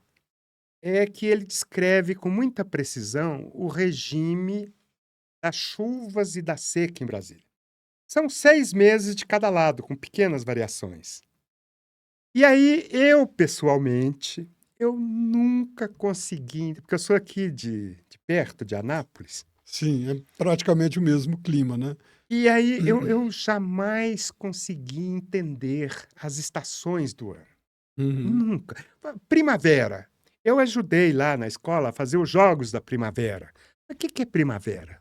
A: é que ele descreve com muita precisão o regime das chuvas e da seca em Brasília. São 6 meses de cada lado, com pequenas variações. E aí, eu, pessoalmente, eu nunca consegui, porque eu sou aqui de perto, de Anápolis,
B: Sim, é praticamente o mesmo clima, né?
A: e aí eu jamais consegui entender as estações do ano.
B: Uhum.
A: Nunca. Primavera. Eu ajudei lá na escola a fazer os jogos da primavera. Mas o que é primavera?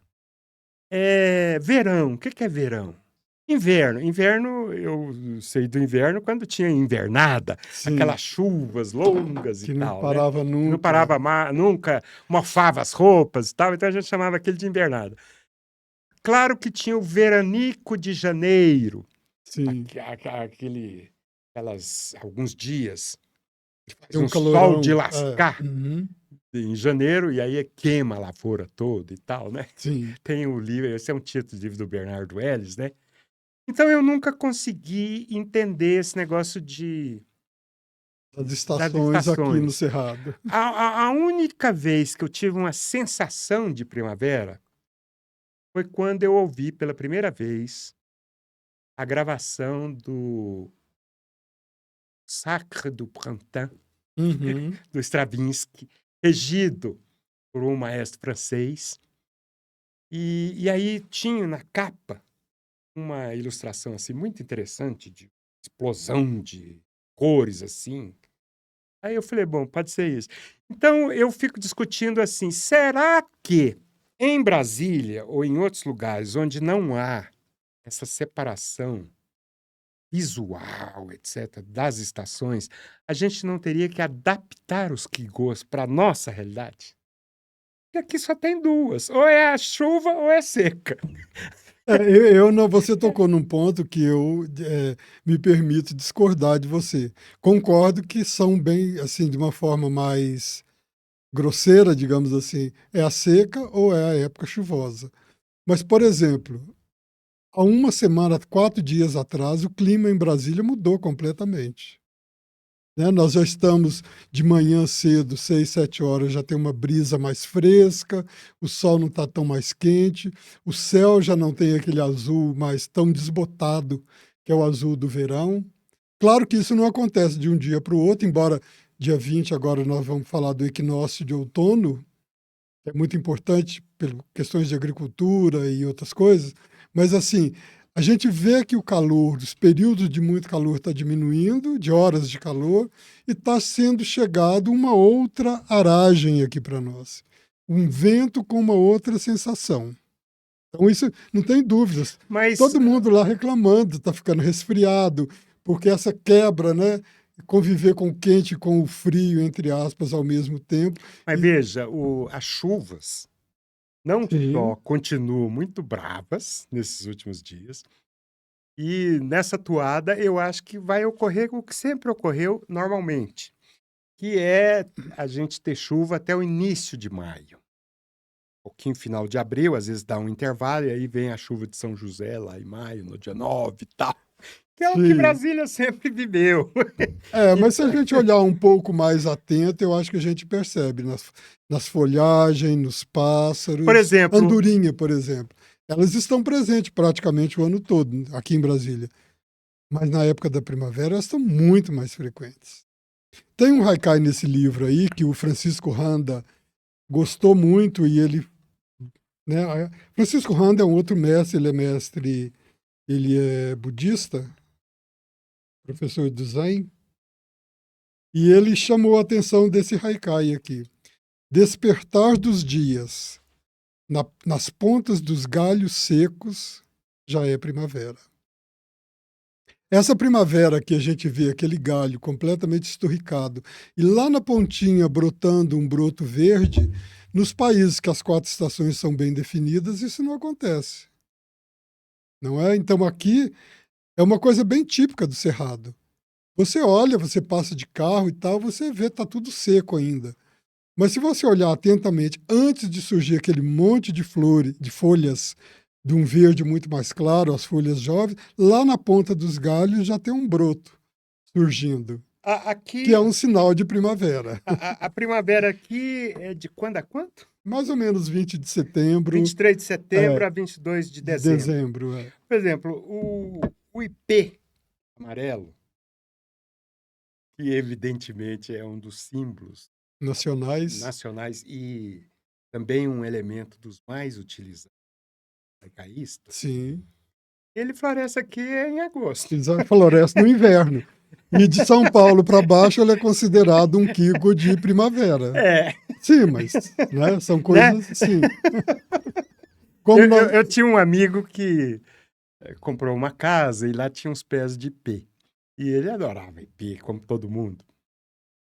A: Verão. O que é verão? Inverno. Inverno, eu sei do inverno quando tinha invernada,
B: Sim,
A: aquelas chuvas longas e
B: que não
A: tal, né?
B: parava
A: Que não
B: nunca.
A: parava nunca, mofava as roupas e tal, então a gente chamava aquele de invernada. Claro que tinha o veranico de janeiro,
B: Sim,
A: alguns dias, que faz
B: tem um
A: um sol de
B: calorão.
A: lascar
B: Uhum.
A: em janeiro, e aí queima a lavoura toda e tal, né?
B: Sim,
A: Tem o livro, esse é um título de livro do Bernardo Ellis, né? Então eu nunca consegui entender esse negócio
B: as
A: das
B: estações aqui no
A: estações.
B: Cerrado.
A: A única vez que eu tive uma sensação de primavera foi quando eu ouvi pela primeira vez a gravação do Sacre du Printemps,
B: Uhum.
A: do Stravinsky, regido por um maestro francês. E aí tinha na capa uma ilustração assim muito interessante de explosão de cores assim. Aí eu falei, bom, pode ser isso. Então eu fico discutindo assim, será que em Brasília ou em outros lugares onde não há essa separação visual, etc., das estações, a gente não teria que adaptar os quigôs para a nossa realidade? Porque aqui só tem duas, ou é a chuva ou é seca.
B: Eu não, você tocou num ponto que eu me permito discordar de você. Concordo que são bem, assim, de uma forma mais grosseira, digamos assim, é a seca ou é a época chuvosa. Mas, por exemplo, há uma semana, 4 dias atrás, o clima em Brasília mudou completamente. Né? Nós já estamos de manhã cedo, 6, 7 horas, já tem uma brisa mais fresca, o sol não está tão mais quente, o céu já não tem aquele azul mais tão desbotado, que é o azul do verão. Claro que isso não acontece de um dia para o outro, embora dia 20 agora nós vamos falar do equinócio de outono, que é muito importante por questões de agricultura e outras coisas, mas assim, a gente vê que o calor, os períodos de muito calor está diminuindo, de horas de calor, e está sendo chegado uma outra aragem aqui para nós. Um vento com uma outra sensação. Então, isso não tem dúvidas.
A: Mas,
B: Todo mundo lá reclamando, está ficando resfriado, porque essa quebra, né? Conviver com o quente e com o frio, entre aspas, ao mesmo tempo.
A: mas
B: E,
A: veja, as chuvas não só
B: sim,
A: continuam muito bravas nesses últimos dias, e nessa toada eu acho que vai ocorrer o que sempre ocorreu normalmente, que é a gente ter chuva até o início de maio. Um pouquinho final de abril, às vezes dá um intervalo, e aí vem a chuva de São José lá em maio, no dia 9 e tal, que é o que
B: sim.
A: Brasília sempre viveu.
B: Mas se a
A: Então,
B: gente olhar um pouco mais atento, eu acho que a gente percebe nas folhagens, nos
A: por
B: pássaros.
A: exemplo,
B: Andorinha, por exemplo. Elas estão presentes praticamente o ano todo aqui em Brasília. Mas na época da primavera elas estão muito mais frequentes. Tem um haikai nesse livro aí que o Francisco Randa gostou muito e ele, né, Francisco Randa é um outro mestre, ele é budista, professor do Zen, e ele chamou a atenção desse haikai aqui. Despertar dos dias, nas pontas dos galhos secos, já é primavera. Essa primavera que a gente vê aquele galho completamente esturricado e lá na pontinha brotando um broto verde, nos países que as 4 estações são bem definidas, isso não acontece. Não é? Então aqui é uma coisa bem típica do Cerrado. Você olha, você passa de carro e tal, você vê, tá tudo seco ainda. Mas se você olhar atentamente, antes de surgir aquele monte de flores, de folhas de um verde muito mais claro, as folhas jovens, lá na ponta dos galhos já tem um broto surgindo, que é um sinal de primavera.
A: A primavera aqui é de quando a quanto?
B: Mais ou menos 20 de setembro.
A: 23 de setembro a 22 de dezembro.
B: Dezembro, é.
A: Por exemplo, o ipê amarelo, que evidentemente é um dos símbolos nacionais e também um elemento dos mais utilizados haicaístas.
B: Sim.
A: Ele floresce aqui em agosto.
B: Ele floresce no inverno. E de São Paulo para baixo ele é considerado um quigo de primavera.
A: É.
B: Sim, mas né, são coisas assim.
A: Eu tinha um amigo que comprou uma casa e lá tinha uns pés de ipê. E ele adorava ipê, como todo mundo.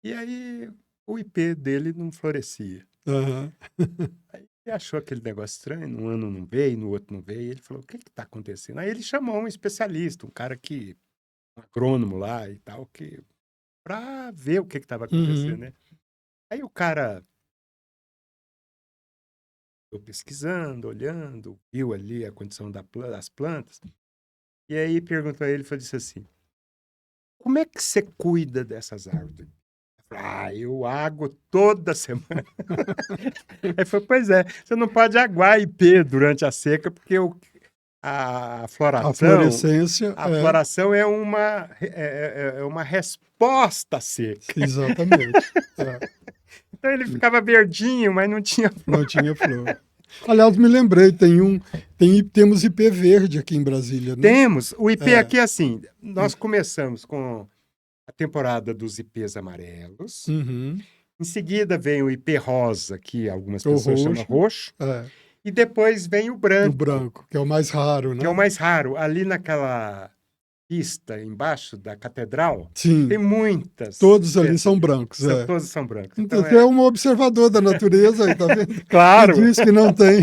A: E aí o ipê dele não florescia.
B: Uhum.
A: Aí ele achou aquele negócio estranho, num ano não veio, no outro não veio. Ele falou, o que está acontecendo? Aí ele chamou um especialista, um cara um agrônomo lá e tal, para ver o que estava acontecendo, né? Aí o cara ficou pesquisando, olhando, viu ali a condição das plantas, e aí perguntou a ele, disse assim, como é que você cuida dessas árvores? Eu aguo toda semana. Aí falou, pois é, você não pode aguar ipê durante a seca, porque a floração é uma resposta à seca.
B: Exatamente.
A: Então ele ficava verdinho, mas não tinha flor.
B: Não tinha flor. Aliás, me lembrei, temos ipê verde aqui em Brasília, né?
A: Temos. O ipê aqui, assim, nós começamos com a temporada dos ipês amarelos. Em seguida vem o ipê rosa, que algumas pessoas chamam roxo. E depois vem o branco.
B: O branco, que é o mais raro, né?
A: Que é o mais raro. Ali naquela pista embaixo da catedral,
B: sim,
A: tem muitas.
B: Todos ali são brancos.
A: Todos são brancos.
B: Então, você é um observador da natureza, aí, tá vendo?
A: Claro.
B: Você diz que não tem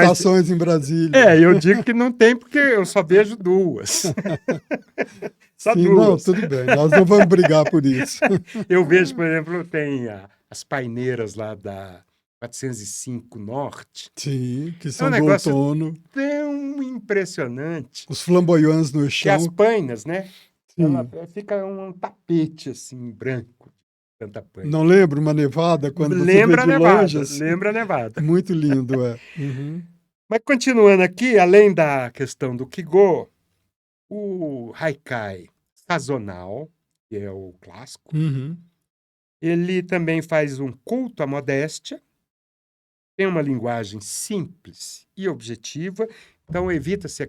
B: estações em Brasília.
A: Eu digo que não tem porque eu só vejo duas. Só
B: sim,
A: duas.
B: Não, tudo bem, nós não vamos brigar por isso.
A: Eu vejo, por exemplo, tem as paineiras lá da 405 Norte.
B: Sim, que são do outono.
A: Tão impressionante.
B: Os flamboyantes no chão.
A: Que as painas, né? Ela fica um tapete, assim, branco. Tanta paina.
B: Não lembra uma nevada? Quando você vê de longe, assim?
A: Lembra a nevada.
B: Muito lindo, é.
A: Mas continuando aqui, além da questão do Kigo, o haikai sazonal, que é o clássico, ele também faz um culto à modéstia, tem uma linguagem simples e objetiva, então evita-se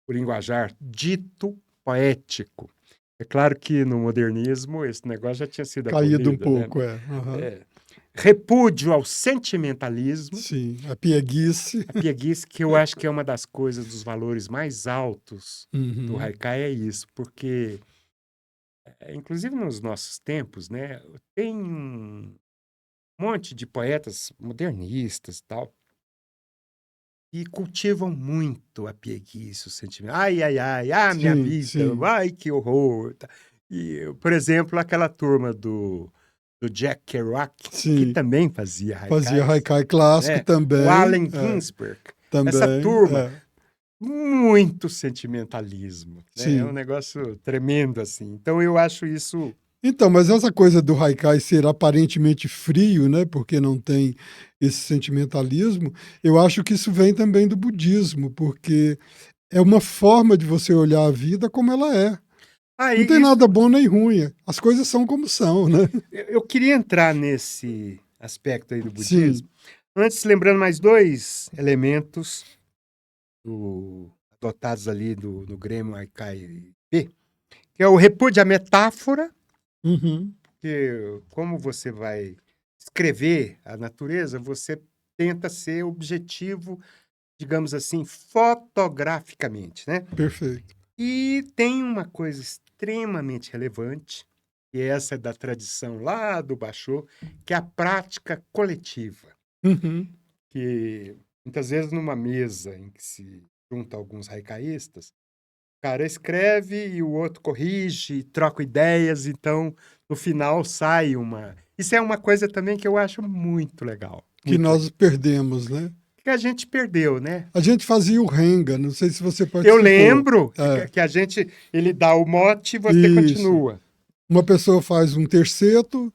A: o linguajar dito poético. É claro que no modernismo esse negócio já tinha sido
B: caído um pouco,
A: né? Repúdio ao sentimentalismo.
B: Sim, a pieguice.
A: A pieguice, que eu acho que é uma das coisas, dos valores mais altos do haikai, é isso, porque, inclusive nos nossos tempos, né, tem um monte de poetas modernistas e tal, e cultivam muito a pieguice, o sentimento. Ai, minha vida,
B: sim.
A: Ai, que horror. E, por exemplo, aquela turma do Jack Kerouac, que também fazia haikai.
B: Fazia haikai clássico também.
A: O Allen Ginsberg.
B: Também,
A: essa turma, muito sentimentalismo. Né? É um negócio tremendo, assim. Então, eu acho isso...
B: Então, mas essa coisa do haikai ser aparentemente frio, né, porque não tem esse sentimentalismo, eu acho que isso vem também do budismo, porque é uma forma de você olhar a vida como ela é.
A: Ah,
B: Não tem
A: isso,
B: nada bom nem ruim, as coisas são como são, né.
A: eu queria entrar nesse aspecto aí do
B: Sim.
A: budismo. Antes, lembrando mais dois elementos adotados ali no Grêmio Haikai B, que é o repúdio à metáfora,
B: Uhum.
A: que como você vai escrever a natureza, você tenta ser objetivo, digamos assim, fotograficamente, né?
B: Perfeito.
A: E tem uma coisa extremamente relevante, e essa é da tradição lá do Basho, que é a prática coletiva,
B: Uhum.
A: que muitas vezes numa mesa em que se junta alguns haikai-istas, o cara escreve e o outro corrige, troca ideias, então no final sai uma. Isso é uma coisa também que eu acho muito legal,
B: Que
A: muito legal.
B: nós perdemos, né.
A: Que a gente perdeu, né?
B: A gente fazia o renga, não sei se você
A: Eu
B: participou.
A: lembro
B: É,
A: que a gente, ele dá o mote e você
B: isso.
A: continua.
B: Uma pessoa faz um terceto,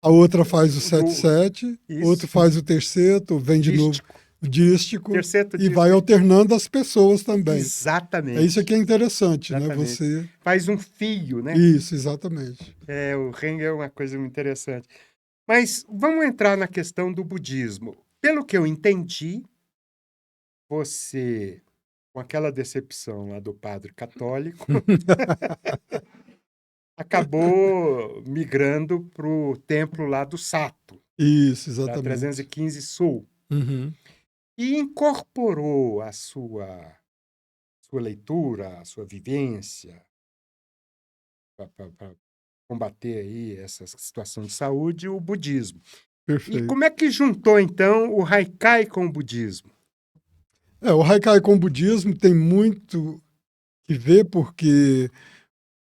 B: a outra faz o
A: Do,
B: 7/7, outro
A: isso,
B: faz o terceto, vem de novo
A: dístico.
B: o dístico
A: Terceto
B: e vai
A: dístico.
B: alternando as pessoas também. É isso
A: Exatamente.
B: que é interessante, né,
A: Exatamente.
B: você
A: Faz um fio, né?
B: isso, exatamente.
A: É, o Renga é uma coisa muito interessante. Mas vamos entrar na questão do budismo. Pelo que eu entendi, você, com aquela decepção lá do padre católico, acabou migrando para o templo lá do Sato,
B: Isso,
A: da
B: exatamente.
A: 315 Sul,
B: Uhum.
A: e incorporou a sua leitura, a sua vivência, para combater aí essa situação de saúde, o budismo. E
B: Perfeito.
A: como é que juntou, então, o Haikai com o budismo?
B: É, o Haikai com o budismo tem muito que ver, porque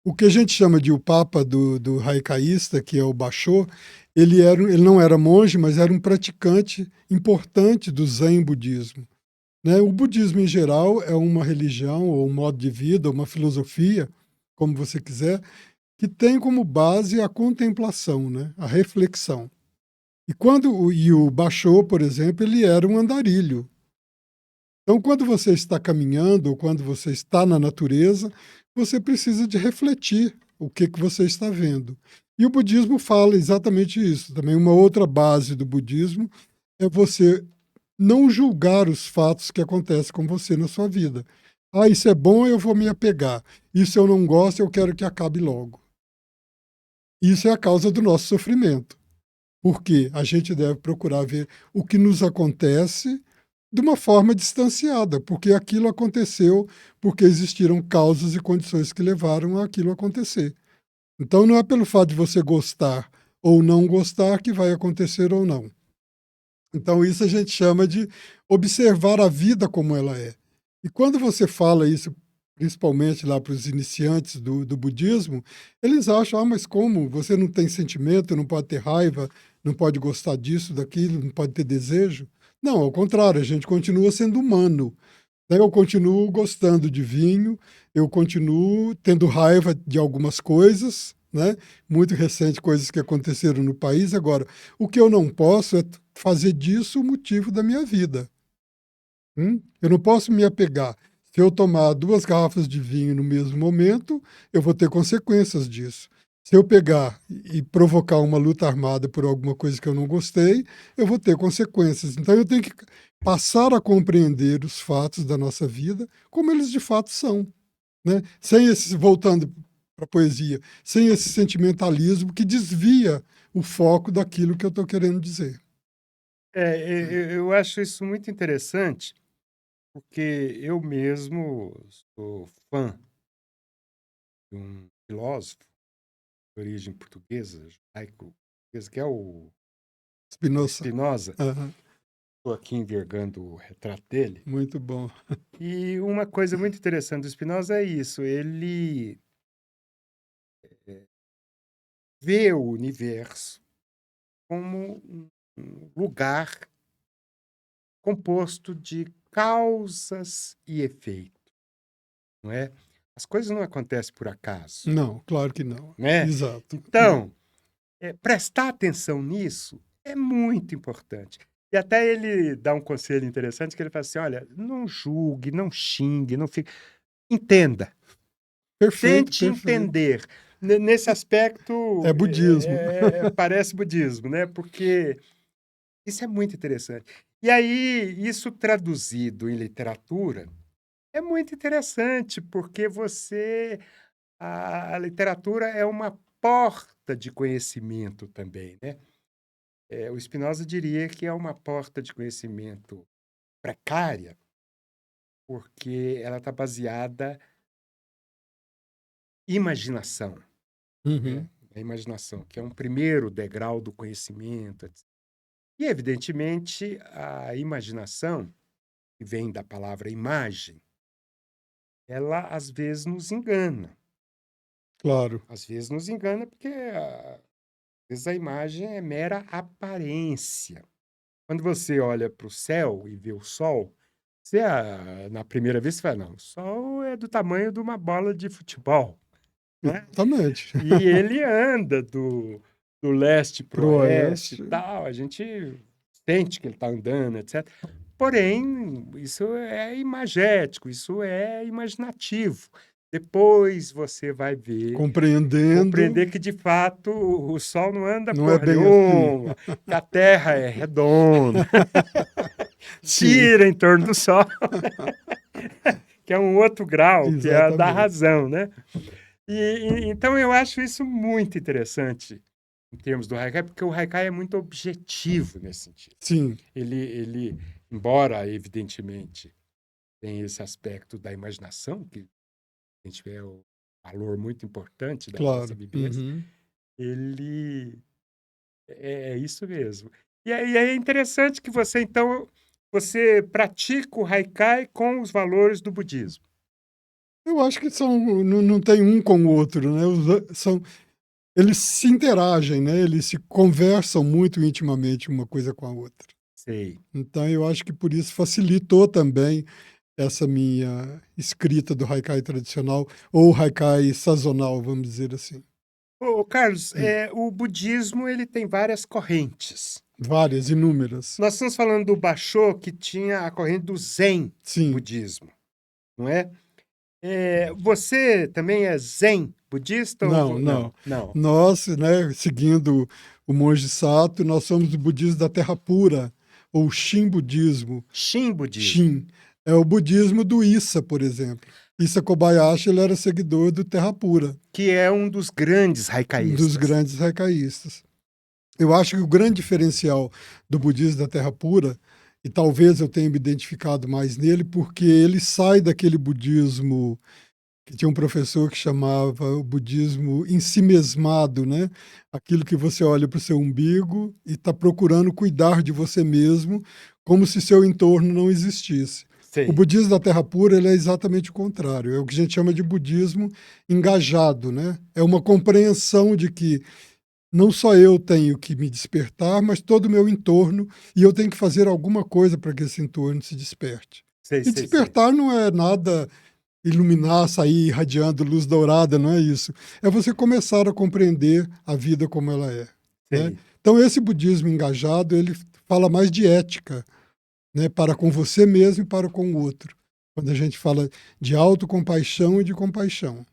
B: o que a gente chama de o papa do haikaísta, que é o Basho, ele não era monge, mas era um praticante importante do Zen budismo. Né? O budismo, em geral, é uma religião, ou um modo de vida, uma filosofia, como você quiser, que tem como base a contemplação, né? A reflexão. E o Basho, por exemplo, ele era um andarilho. Então, quando você está caminhando ou quando você está na natureza, você precisa de refletir o que você está vendo. E o budismo fala exatamente isso. Também uma outra base do budismo é você não julgar os fatos que acontecem com você na sua vida. Ah, isso é bom, eu vou me apegar. Isso eu não gosto, eu quero que acabe logo. Isso é a causa do nosso sofrimento. Porque a gente deve procurar ver o que nos acontece de uma forma distanciada, porque aquilo aconteceu porque existiram causas e condições que levaram aquilo a acontecer. Então não é pelo fato de você gostar ou não gostar que vai acontecer ou não. Então isso a gente chama de observar a vida como ela é. E quando você fala isso, principalmente lá para os iniciantes do budismo, eles acham, ah, mas como? Você não tem sentimento, não pode ter raiva, não pode gostar disso, daquilo, não pode ter desejo? Não, ao contrário, a gente continua sendo humano. Né? Eu continuo gostando de vinho, eu continuo tendo raiva de algumas coisas, né? Muito recente, coisas que aconteceram no país. Agora, o que eu não posso é fazer disso o motivo da minha vida. Eu não posso me apegar. Se eu tomar 2 garrafas de vinho no mesmo momento, eu vou ter consequências disso. Se eu pegar e provocar uma luta armada por alguma coisa que eu não gostei, eu vou ter consequências. Então eu tenho que passar a compreender os fatos da nossa vida como eles de fato são, né? Sem esse, voltando para a poesia, sem esse sentimentalismo que desvia o foco daquilo que eu estou querendo dizer.
A: Eu acho isso muito interessante, porque eu mesmo sou fã de um filósofo de origem portuguesa, judaico-portuguesa, que é o
B: Spinoza.
A: Spinoza.
B: Aham,
A: Estou aqui envergando o retrato dele.
B: muito bom.
A: E uma coisa muito interessante do Spinoza é isso, ele vê o universo como um lugar composto de causas e efeitos, não é? as coisas não acontecem por acaso,
B: Não, claro que não.
A: né?
B: Exato.
A: Então, prestar atenção nisso é muito importante. E até ele dá um conselho interessante, que ele fala assim, olha, não julgue, não xingue, não fique... Entenda,
B: Perfeito,
A: tente
B: perfeito.
A: entender. Nesse aspecto,
B: É budismo.
A: parece budismo, né? Porque isso é muito interessante. E aí, isso traduzido em literatura é muito interessante, porque a literatura é uma porta de conhecimento também, né? O Spinoza diria que é uma porta de conhecimento precária, porque ela está baseada em imaginação, né?
B: Uhum.
A: A imaginação, que é um primeiro degrau do conhecimento, etc. E, evidentemente, a imaginação, que vem da palavra imagem, ela às vezes nos engana.
B: Claro.
A: Às vezes nos engana porque às vezes a imagem é mera aparência. Quando você olha para o céu e vê o sol, você, na primeira vez, você fala, não, o sol é do tamanho de uma bola de futebol, né?
B: Exatamente.
A: E ele anda do leste para o
B: Pro
A: oeste e
B: oeste.
A: tal, a gente sente que ele está andando, etc. Porém, isso é imagético, isso é imaginativo. Depois você vai ver,
B: Compreendendo,
A: compreender que, de fato, o Sol não anda
B: não é
A: porra
B: bem assim.
A: nenhuma, que a Terra é redonda,
B: Sim,
A: gira em torno do Sol, que é um outro grau, que é a da
B: exatamente.
A: razão, né? Então eu acho isso muito interessante em termos do Haikai, porque o Haikai é muito objetivo nesse sentido.
B: Sim,
A: Ele, embora, evidentemente, tenha esse aspecto da imaginação, que a gente vê o valor muito importante da nossa
B: claro.
A: vivência,
B: Uhum.
A: ele é isso mesmo. E aí é interessante que você, então, você pratica o Haikai com os valores do budismo.
B: Eu acho que não tem um com o outro, né? Eles se interagem, né? Eles se conversam muito intimamente uma coisa com a outra.
A: Sei.
B: Então, eu acho que por isso facilitou também essa minha escrita do haikai tradicional, ou haikai sazonal, vamos dizer assim.
A: Ô, Carlos,
B: Hum.
A: o budismo ele tem várias correntes.
B: Várias, inúmeras.
A: Nós estamos falando do Basho, que tinha a corrente do Zen
B: Sim.
A: budismo, não é? Você também é Zen budista ou
B: Não, não.
A: não? Não.
B: Nós, né, seguindo o monge Sato, nós somos do budismo da Terra Pura, ou Shin budismo.
A: Shin budismo,
B: Shin é o budismo do Issa, por exemplo. Issa Kobayashi, ele era seguidor do Terra Pura,
A: que é um dos grandes
B: um dos
A: haikaístas.
B: grandes haikai-istas. Eu acho que o grande diferencial do budismo da Terra Pura, e talvez eu tenha me identificado mais nele, porque ele sai daquele budismo que tinha um professor que chamava o budismo ensimesmado, né? Aquilo que você olha para o seu umbigo e está procurando cuidar de você mesmo, como se seu entorno não existisse. O
A: Sei,
B: budismo da Terra Pura ele é exatamente o contrário. É o que a gente chama de budismo engajado, né? É uma compreensão de que não só eu tenho que me despertar, mas todo o meu entorno, e eu tenho que fazer alguma coisa para que esse entorno se desperte.
A: sei,
B: E
A: sei, sei.
B: despertar não é nada iluminar, sair irradiando luz dourada, não é isso. É você começar a compreender a vida como ela é, né?
A: Sei.
B: Então esse budismo engajado, ele fala mais de ética, né, para com você mesmo e para com o outro. Quando a gente fala de autocompaixão e de compaixão,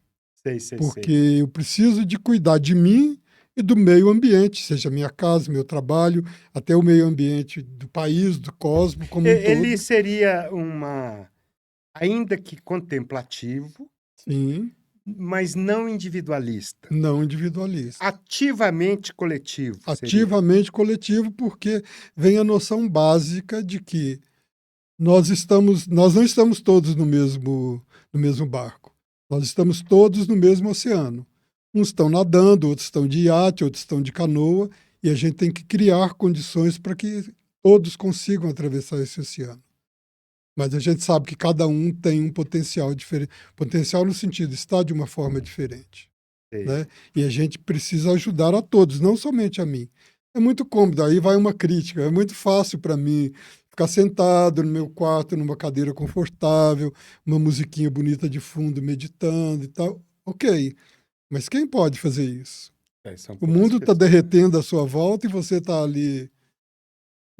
A: Sei, sei,
B: porque
A: sei.
B: eu preciso de cuidar de mim e do meio ambiente, seja minha casa, meu trabalho, até o meio ambiente do país, do cosmos como um
A: Ele
B: todo.
A: seria ainda que contemplativo,
B: Sim,
A: mas não individualista.
B: não individualista.
A: Ativamente coletivo seria.
B: Ativamente coletivo, porque vem a noção básica de que nós não estamos todos no mesmo barco. Nós estamos todos no mesmo oceano. Uns estão nadando, outros estão de iate, outros estão de canoa, e a gente tem que criar condições para que todos consigam atravessar esse oceano. Mas a gente sabe que cada um tem um potencial diferente. Potencial no sentido, está de uma forma diferente.
A: Sei.
B: Né? E a gente precisa ajudar a todos, não somente a mim. É muito cômodo, aí vai uma crítica. É muito fácil para mim ficar sentado no meu quarto, numa cadeira confortável, uma musiquinha bonita de fundo, meditando e tal. Ok, mas quem pode fazer isso?
A: São
B: O
A: poucas
B: mundo está
A: pessoas.
B: derretendo à sua volta e você está ali.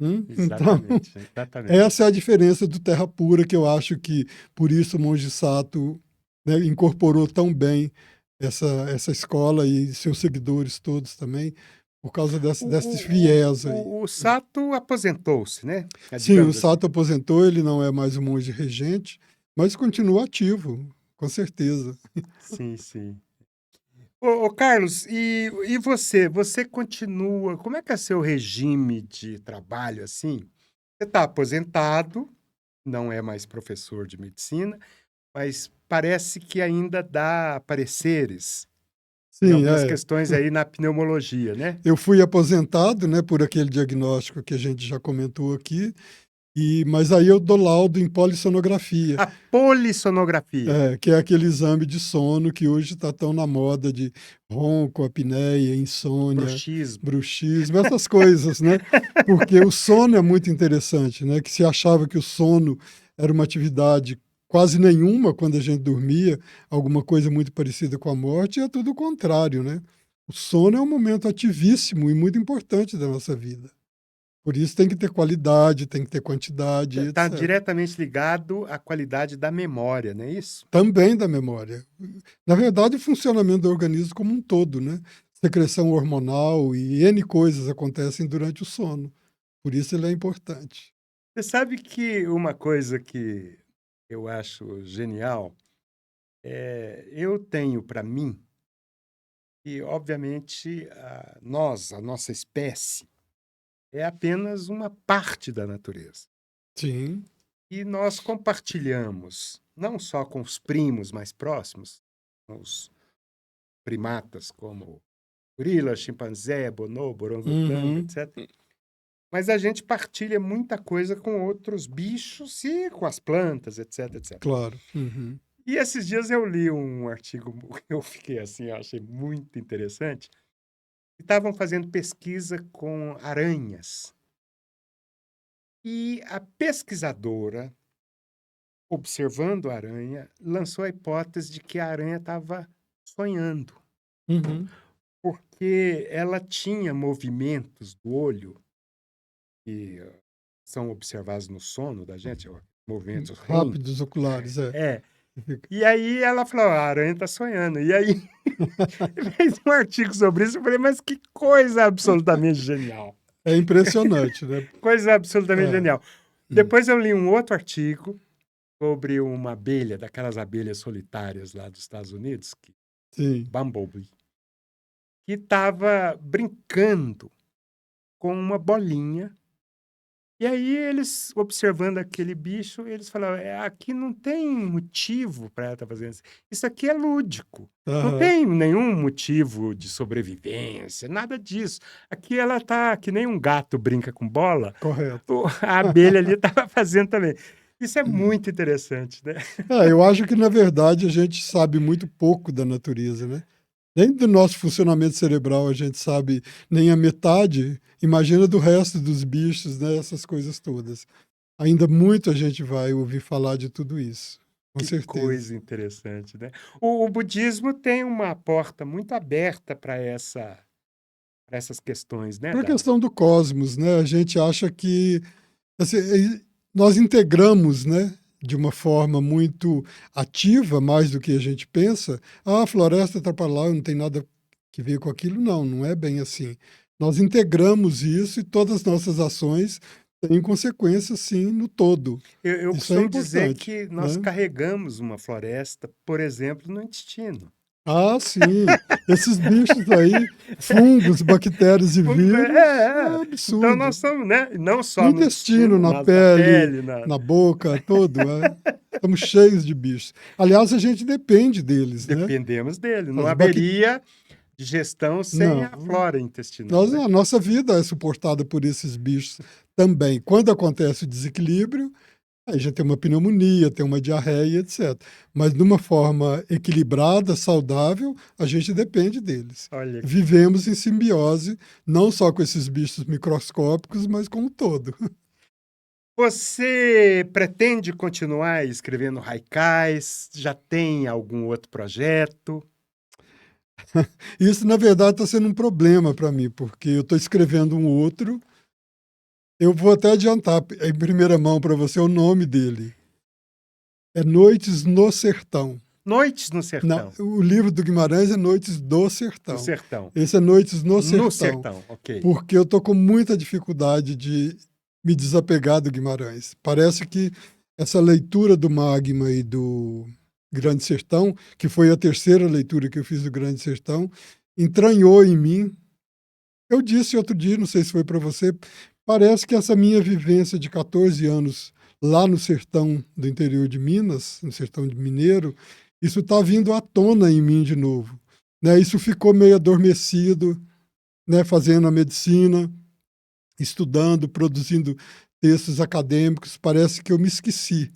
B: Então,
A: Exatamente, exatamente.
B: essa é a diferença do Terra Pura, que eu acho que por isso o Monge Sato, né, incorporou tão bem essa escola e seus seguidores todos também, por causa desse viés aí.
A: O Sato aposentou-se, né?
B: Sim, o
A: Digamos assim.
B: Sato aposentou, ele não é mais um monge regente, mas continua ativo, com certeza.
A: Sim, sim. Ô, Carlos, e você? Você continua. Como é que é seu regime de trabalho assim? Você está aposentado, não é mais professor de medicina, mas parece que ainda dá pareceres em
B: Sim,
A: algumas questões aí na pneumologia, né?
B: eu fui aposentado, né, por aquele diagnóstico que a gente já comentou aqui, mas aí eu dou laudo em polissonografia.
A: A polissonografia,
B: Que é aquele exame de sono que hoje está tão na moda de ronco, apneia, insônia,
A: bruxismo.
B: bruxismo, essas coisas, né? Porque o sono é muito interessante, né? Que se achava que o sono era uma atividade quase nenhuma quando a gente dormia, alguma coisa muito parecida com a morte, e é tudo o contrário, né? O sono é um momento ativíssimo e muito importante da nossa vida. Por isso tem que ter qualidade, tem que ter quantidade,
A: Está
B: etc.
A: diretamente ligado à qualidade da memória, não é isso?
B: Também da memória. Na verdade, o funcionamento do organismo como um todo, né? Secreção hormonal e N coisas acontecem durante o sono. Por isso ele é importante.
A: Você sabe que uma coisa que eu acho genial eu tenho para mim que, obviamente, a nossa espécie, é apenas uma parte da natureza.
B: Sim.
A: E nós compartilhamos, não só com os primos mais próximos, com os primatas como gorila, chimpanzé, bonobo, orangotango,
B: Uhum.
A: etc. Mas a gente partilha muita coisa com outros bichos e com as plantas, etc, etc.
B: Claro. Uhum.
A: E esses dias eu li um artigo que eu fiquei assim, eu achei muito interessante. Estavam fazendo pesquisa com aranhas. E a pesquisadora, observando a aranha, lançou a hipótese de que a aranha estava sonhando,
B: Uhum.
A: porque ela tinha movimentos do olho que são observados no sono da gente, movimentos REM.
B: Rápidos oculares, é.
A: É. E aí ela falou: a aranha está sonhando. E aí fez um artigo sobre isso. Eu falei, mas que coisa absolutamente genial.
B: É impressionante, né?
A: Coisa absolutamente
B: É.
A: genial. Depois eu li um outro artigo sobre uma abelha, daquelas abelhas solitárias lá dos Estados Unidos,
B: Sim.
A: Bumblebee, que estava brincando com uma bolinha. E aí eles, observando aquele bicho, eles falaram, aqui não tem motivo para ela estar fazendo isso. Isso aqui é lúdico. Não
B: Aham.
A: tem nenhum motivo de sobrevivência, nada disso. Aqui ela tá que nem um gato brinca com bola,
B: Correto.
A: a abelha ali estava fazendo também. Isso é muito interessante, né?
B: Eu acho que, na verdade, a gente sabe muito pouco da natureza, né? Nem do nosso funcionamento cerebral a gente sabe nem a metade, imagina do resto dos bichos, né? Essas coisas todas. Ainda muito a gente vai ouvir falar de tudo isso, com
A: Que
B: certeza.
A: coisa interessante, né? O budismo tem uma porta muito aberta para essas questões, né?
B: Para a questão do cosmos, né? A gente acha que assim, nós integramos, né? De uma forma muito ativa, mais do que a gente pensa. Ah, a floresta está para lá, não tem nada que ver com aquilo. Não, não é bem assim. Nós integramos isso e todas as nossas ações têm consequências, sim, no todo.
A: Eu
B: Isso é
A: costumo dizer
B: importante,
A: que nós
B: né?
A: carregamos uma floresta, por exemplo, no intestino.
B: Ah, sim. Esses bichos aí, fungos, bactérias e vírus, é
A: Então
B: absurdo.
A: nós somos, né? Não
B: No
A: só no
B: intestino,
A: intestino,
B: na
A: mas na
B: pele,
A: pele,
B: na boca, todo. Estamos cheios de bichos. Aliás, a gente depende deles, né?
A: dependemos dele. Não
B: As bactérias.
A: haveria digestão sem a
B: Não.
A: flora intestinal, né?
B: A nossa vida é suportada por esses bichos também. Quando acontece o desequilíbrio, aí já tem uma pneumonia, tem uma diarreia, etc. Mas de uma forma equilibrada, saudável, a gente depende deles.
A: Olha,
B: Vivemos em simbiose, não só com esses bichos microscópicos, mas com o todo.
A: Você pretende continuar escrevendo haikais? Já tem algum outro projeto?
B: Isso, na verdade, está sendo um problema para mim, porque eu estou escrevendo um outro. Eu vou até adiantar em primeira mão para você o nome dele. É Noites no Sertão.
A: Noites no
B: Não,
A: Sertão.
B: o livro do Guimarães é Noites do
A: No
B: Sertão.
A: Sertão.
B: Esse é Noites no
A: No
B: Sertão,
A: Sertão, ok.
B: porque eu estou com muita dificuldade de me desapegar do Guimarães. Parece que essa leitura do Magma e do Grande Sertão, que foi a terceira leitura que eu fiz do Grande Sertão, entranhou em mim. Eu disse outro dia, não sei se foi para você, parece que essa minha vivência de 14 anos lá no sertão do interior de Minas, no sertão de Mineiro, isso está vindo à tona em mim de novo. Né? Isso ficou meio adormecido, né? Fazendo a medicina, estudando, produzindo textos acadêmicos, parece que eu me esqueci.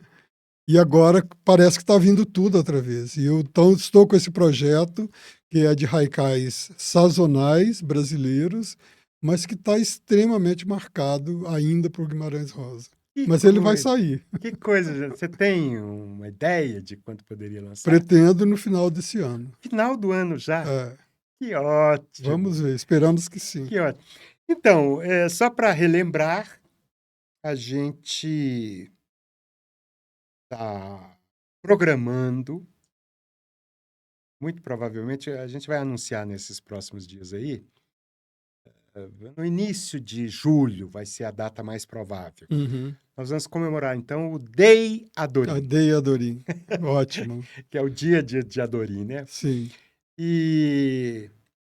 B: E agora parece que está vindo tudo outra vez. E eu então, estou com esse projeto, que é de haikais sazonais brasileiros, mas que está extremamente marcado ainda por Guimarães Rosa.
A: Que
B: Mas ele vai
A: coisa,
B: sair.
A: que coisa, gente. Você tem uma ideia de quando poderia lançar?
B: Pretendo no final desse ano.
A: Final do ano já.
B: É,
A: Que ótimo,
B: vamos ver, esperamos que sim.
A: que ótimo. Então, só para relembrar, a gente está programando, muito provavelmente a gente vai anunciar nesses próximos dias aí, no início de julho vai ser a data mais provável.
B: Uhum.
A: Nós vamos comemorar, então, o Day Adorim,
B: Adei Adorim. Ótimo.
A: que é o dia de Adorim, né?
B: Sim.
A: E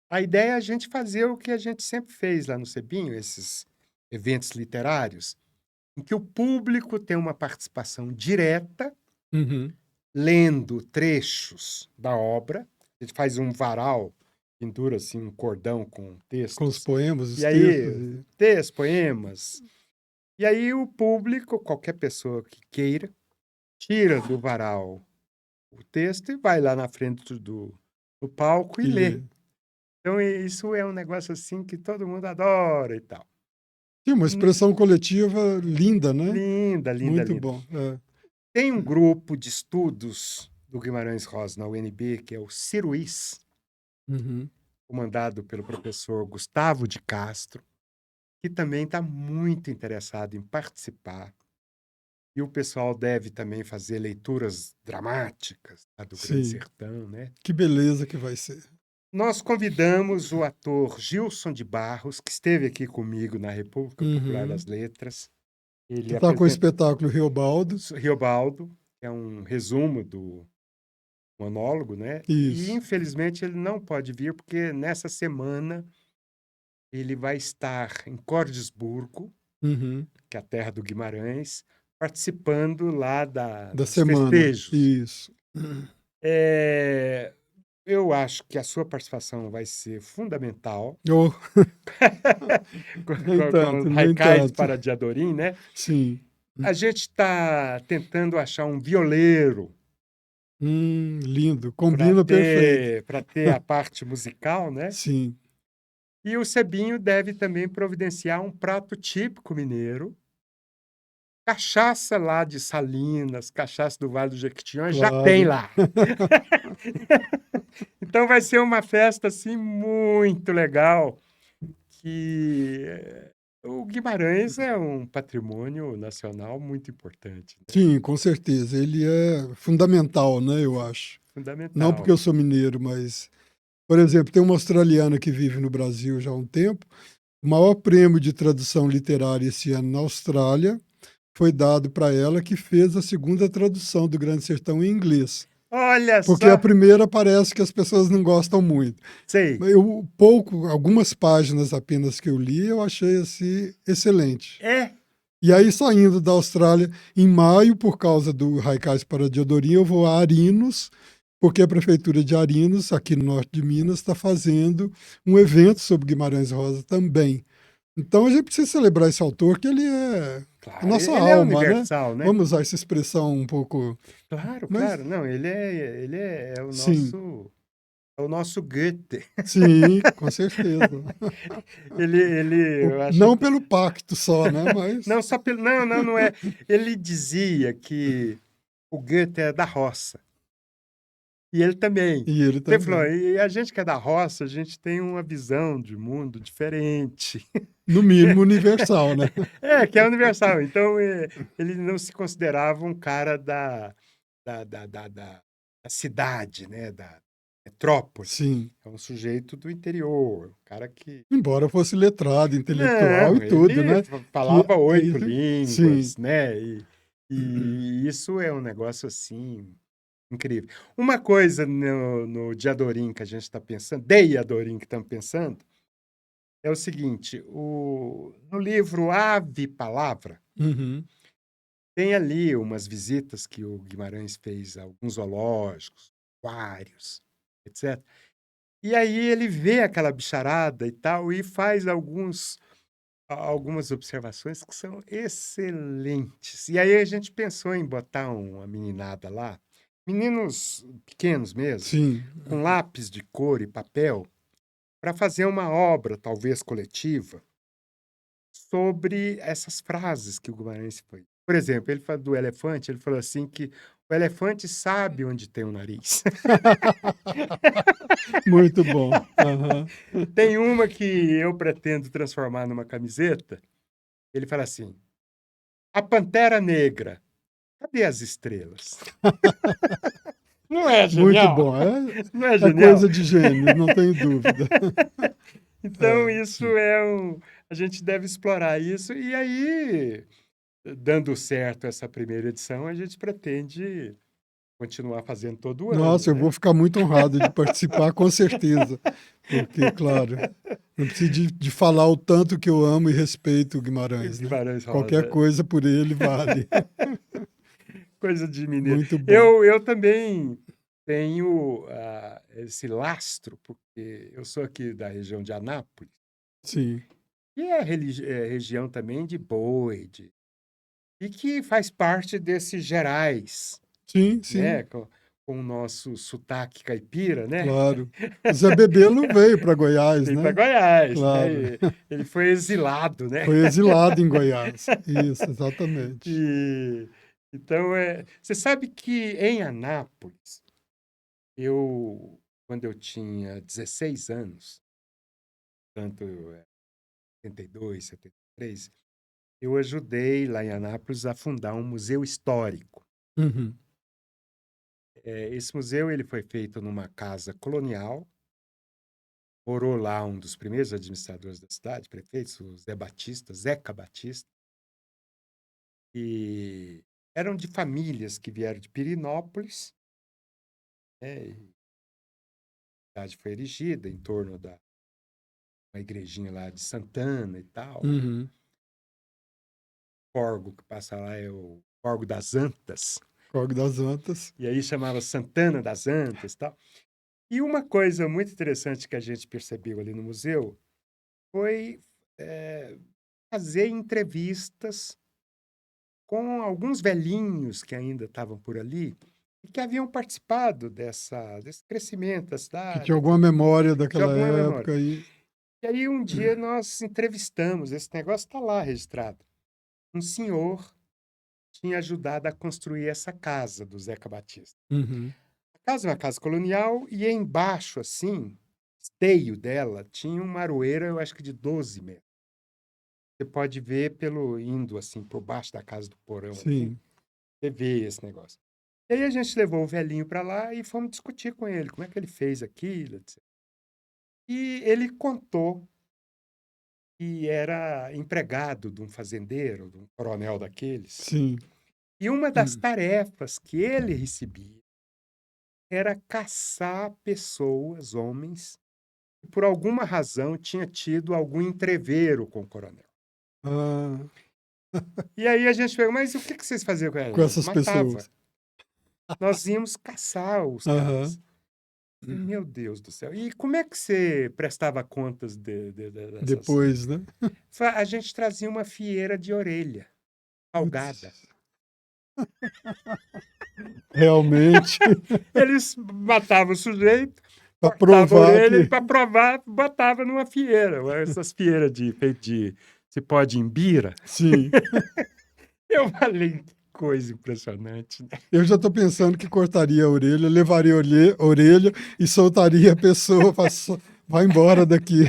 A: a ideia é a gente fazer o que a gente sempre fez lá no Cebinho, esses eventos literários, em que o público tem uma participação direta,
B: Uhum.
A: lendo trechos da obra. A gente faz um varal, pendura assim um cordão com
B: Com os
A: textos.
B: poemas, os
A: E aí,
B: textos.
A: textos, poemas. E aí o público, qualquer pessoa que queira, tira do varal o texto e vai lá na frente do palco e lê.
B: E
A: Então, isso é um negócio assim que todo mundo adora e tal.
B: sim, uma expressão coletiva linda, né?
A: Linda, linda,
B: Muito
A: linda.
B: bom. É.
A: Tem um grupo de estudos do Guimarães Rosa na UNB, que é o CIRUIS,
B: Uhum.
A: comandado pelo professor Gustavo de Castro, que também está muito interessado em participar. E o pessoal deve também fazer leituras dramáticas lá do Grande
B: Sim,
A: Sertão, né?
B: que beleza que vai ser.
A: Nós convidamos o ator Gilson de Barros, que esteve aqui comigo na República Popular das
B: Uhum.
A: Letras. Ele
B: Que está com o
A: apresenta
B: espetáculo Riobaldo.
A: Riobaldo, que é um resumo do monólogo, né? E
B: Isso.
A: infelizmente ele não pode vir porque nessa semana ele vai estar em Cordisburgo,
B: Uhum.
A: que é a terra do Guimarães, participando lá
B: Da
A: dos
B: semana.
A: festejos.
B: Isso.
A: É, eu acho que a sua participação vai ser fundamental
B: Oh, nem
A: com
B: tanto,
A: os
B: nem
A: haikais
B: tanto.
A: para Diadorim, né?
B: Sim.
A: A gente está tentando achar um violeiro
B: Lindo. Combina perfeito.
A: para ter a parte musical, né?
B: Sim,
A: E o Cebinho deve também providenciar um prato típico mineiro. Cachaça lá de Salinas, cachaça do Vale do Jequitinhonha, já tem
B: claro.
A: lá. Então vai ser uma festa assim muito legal, que o Guimarães é um patrimônio nacional muito importante, né?
B: Sim, com certeza. Ele é fundamental, né, eu acho. Não porque
A: Fundamental.
B: eu sou mineiro, mas, por exemplo, tem uma australiana que vive no Brasil já há um tempo. O maior prêmio de tradução literária esse ano na Austrália foi dado para ela, que fez a segunda tradução do Grande Sertão em inglês.
A: Olha
B: Porque a
A: só,
B: primeira parece que as pessoas não gostam muito.
A: sei,
B: Algumas páginas apenas que eu li, eu achei assim excelente.
A: é,
B: E aí, saindo da Austrália, em maio, por causa do Haikais para Diadorim, eu vou a Arinos, porque a Prefeitura de Arinos, aqui no norte de Minas, está fazendo um evento sobre Guimarães Rosa também. Então, a gente precisa celebrar esse autor, que ele é a
A: claro,
B: nossa
A: ele é
B: alma, né?
A: universal, né?
B: Vamos usar essa expressão um pouco...
A: Claro,
B: Mas,
A: claro, não, ele é o
B: sim,
A: nosso É o nosso Goethe.
B: Sim, com certeza.
A: Eu acho
B: Não pelo pacto só, né?
A: não
B: Mas.
A: só pelo não, não, não é. Ele dizia que o Goethe é da roça, e ele também.
B: E ele
A: Ele falou:
B: também.
A: "E a gente que é da roça, a gente tem uma visão de mundo diferente".
B: No mínimo universal, né?
A: É, que é universal. Então, ele não se considerava um cara da cidade, né, da metrópole.
B: Sim.
A: É um sujeito do interior, um cara que
B: Embora fosse letrado, intelectual e
A: não,
B: tudo,
A: ele
B: né? Que
A: falava
B: é
A: 8
B: isso. Sim.
A: línguas, né, e isso é um negócio, assim, incrível. Uma coisa no Diadorim que a gente está pensando, de Diadorim que estamos pensando, é o seguinte, no livro Ave Palavra,
B: Uhum.
A: tem ali umas visitas que o Guimarães fez a alguns zoológicos, aquários, etc. E aí ele vê aquela bicharada e tal e faz algumas observações que são excelentes. E aí a gente pensou em botar uma meninada lá, meninos pequenos mesmo,
B: Sim.
A: com lápis de cor e papel, para fazer uma obra, talvez coletiva, sobre essas frases que o Guimarães foi. Por exemplo, ele fala do elefante, ele falou assim que o elefante sabe onde tem o nariz.
B: Muito bom. Aham.
A: Tem uma que eu pretendo transformar numa camiseta. Ele fala assim: a pantera negra, cadê as estrelas? Não é
B: Muito
A: genial?
B: bom. É,
A: Não é
B: é
A: genial?
B: coisa de gênio, não tenho dúvida.
A: Então,
B: É,
A: isso
B: sim.
A: é um. A gente deve explorar isso. E aí, dando certo essa primeira edição, a gente pretende continuar fazendo todo ano,
B: Nossa, eu
A: né?
B: vou ficar muito honrado de participar, com certeza. Porque, claro, não preciso de falar o tanto que eu amo e respeito o Guimarães, né?
A: Guimarães
B: Qualquer
A: Rosa.
B: coisa por ele vale.
A: Coisa de mineiro.
B: Muito bom.
A: Eu também tenho esse lastro, porque eu sou aqui da região de Anápolis,
B: Sim.
A: e é, região também de boi, e que faz parte desses Gerais,
B: Sim, sim,
A: né? Com o nosso sotaque caipira, né?
B: claro. O Zé Bebelo veio para Goiás,
A: Veio para
B: né?
A: Goiás, né?
B: Claro.
A: Ele foi exilado, né?
B: Foi exilado em Goiás. Isso, exatamente.
A: E, então, você sabe que em Anápolis, quando eu tinha 16 anos, tanto 72, 73, eu ajudei lá em Anápolis a fundar um museu histórico.
B: Uhum.
A: Esse museu ele foi feito numa casa colonial, morou lá um dos primeiros administradores da cidade, prefeitos, o Zé Batista, Zeca Batista, e eram de famílias que vieram de Pirinópolis, né, e a cidade foi erigida em torno da uma igrejinha lá de Santana e tal.
B: Uhum.
A: O córrego que passa lá é o Córrego das Antas,
B: Córrego das Antas.
A: e aí chamava Santana das Antas e tal. E uma coisa muito interessante que a gente percebeu ali no museu foi fazer entrevistas com alguns velhinhos que ainda estavam por ali e que haviam participado desse crescimento da
B: Que tinha
A: cidade,
B: alguma memória
A: de
B: daquela
A: alguma memória.
B: época aí.
A: E aí um dia nós entrevistamos, esse negócio está lá registrado. Um senhor tinha ajudado a construir essa casa do Zeca Batista.
B: Uhum.
A: A casa é uma casa colonial e embaixo, assim, esteio dela, tinha uma aroeira, eu acho que de 12 metros. Você pode ver indo assim, por baixo da casa do porão, assim,
B: Sim.
A: você vê esse negócio. E aí a gente levou o velhinho para lá e fomos discutir com ele, como é que ele fez aquilo, etc. E ele contou que era empregado de um fazendeiro, de um coronel daqueles.
B: Sim.
A: E uma das
B: Hum.
A: tarefas que ele recebia era caçar pessoas, homens, que por alguma razão tinha tido algum entrevero com o coronel.
B: Ah,
A: E aí a gente perguntou, mas o que vocês faziam com ela?
B: com
A: A gente
B: essas
A: matava.
B: pessoas.
A: Nós íamos caçar os
B: Aham.
A: caras. Meu Deus do céu. E como é que você prestava contas dessas?
B: Depois, né?
A: A gente trazia uma fieira de orelha, salgada.
B: Putz. Realmente.
A: Eles matavam o sujeito,
B: Pra
A: cortava a
B: provar
A: orelha e
B: que...
A: para provar, botava numa fieira. Essas fieiras feito de cipó de imbira.
B: Sim.
A: Eu falei, que coisa impressionante, né?
B: Eu já estou pensando que cortaria a orelha, levaria a orelha e soltaria a pessoa, vai embora daqui.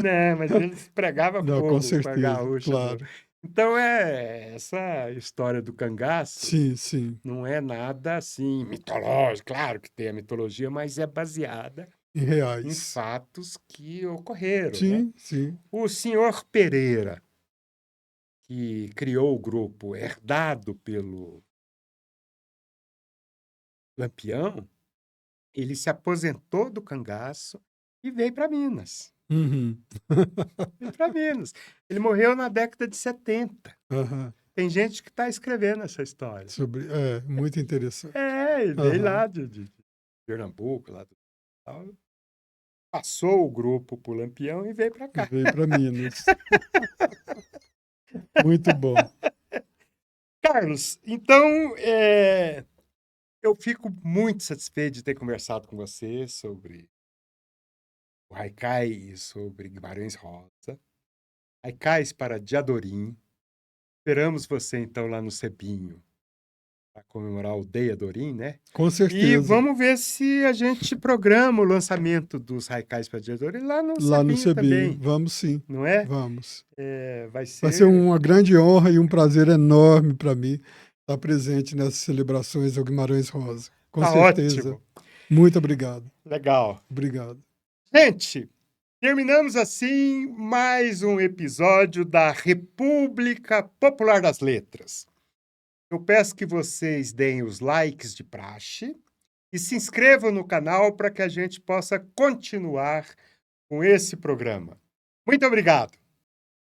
A: Né, mas eles pregavam
B: Não, com
A: fogo com a
B: certeza,
A: gaúcha.
B: claro.
A: Então, essa história do cangaço
B: Sim, sim.
A: não é nada assim mitológico. Claro que tem a mitologia, mas é baseada
B: Em
A: em
B: reais.
A: fatos que ocorreram, né?
B: Sim, sim.
A: O senhor Pereira, que criou o grupo herdado pelo Lampião, ele se aposentou do cangaço e veio para Minas.
B: Uhum.
A: Veio para Minas. Ele morreu na década de 70.
B: Aham.
A: Tem gente que está escrevendo essa história.
B: Muito interessante.
A: Ele veio
B: Aham.
A: lá de Pernambuco, lá do tal, passou o grupo pro Lampião e veio para
B: E
A: cá.
B: veio para Minas. Muito bom.
A: Carlos, então, eu fico muito satisfeito de ter conversado com você sobre o Haikai e sobre Guimarães Rosa. Haikais para Diadorim. Esperamos você, então, lá no Cebinho, para comemorar o Day Adorim, né?
B: Com
A: E
B: certeza.
A: vamos ver se a gente programa o lançamento dos Haikais para Diadorim lá no
B: Lá no
A: Cebinho
B: CBI.
A: também,
B: Vamos sim.
A: não é?
B: Vamos.
A: Vai
B: Vai ser
A: ser...
B: uma grande honra e um prazer enorme para mim estar presente nessas celebrações ao Guimarães Rosa. Com
A: Tá
B: certeza.
A: ótimo.
B: Muito obrigado.
A: Legal.
B: Obrigado.
A: Gente, terminamos assim mais um episódio da República Popular das Letras. Eu peço que vocês deem os likes de praxe e se inscrevam no canal para que a gente possa continuar com esse programa. Muito obrigado!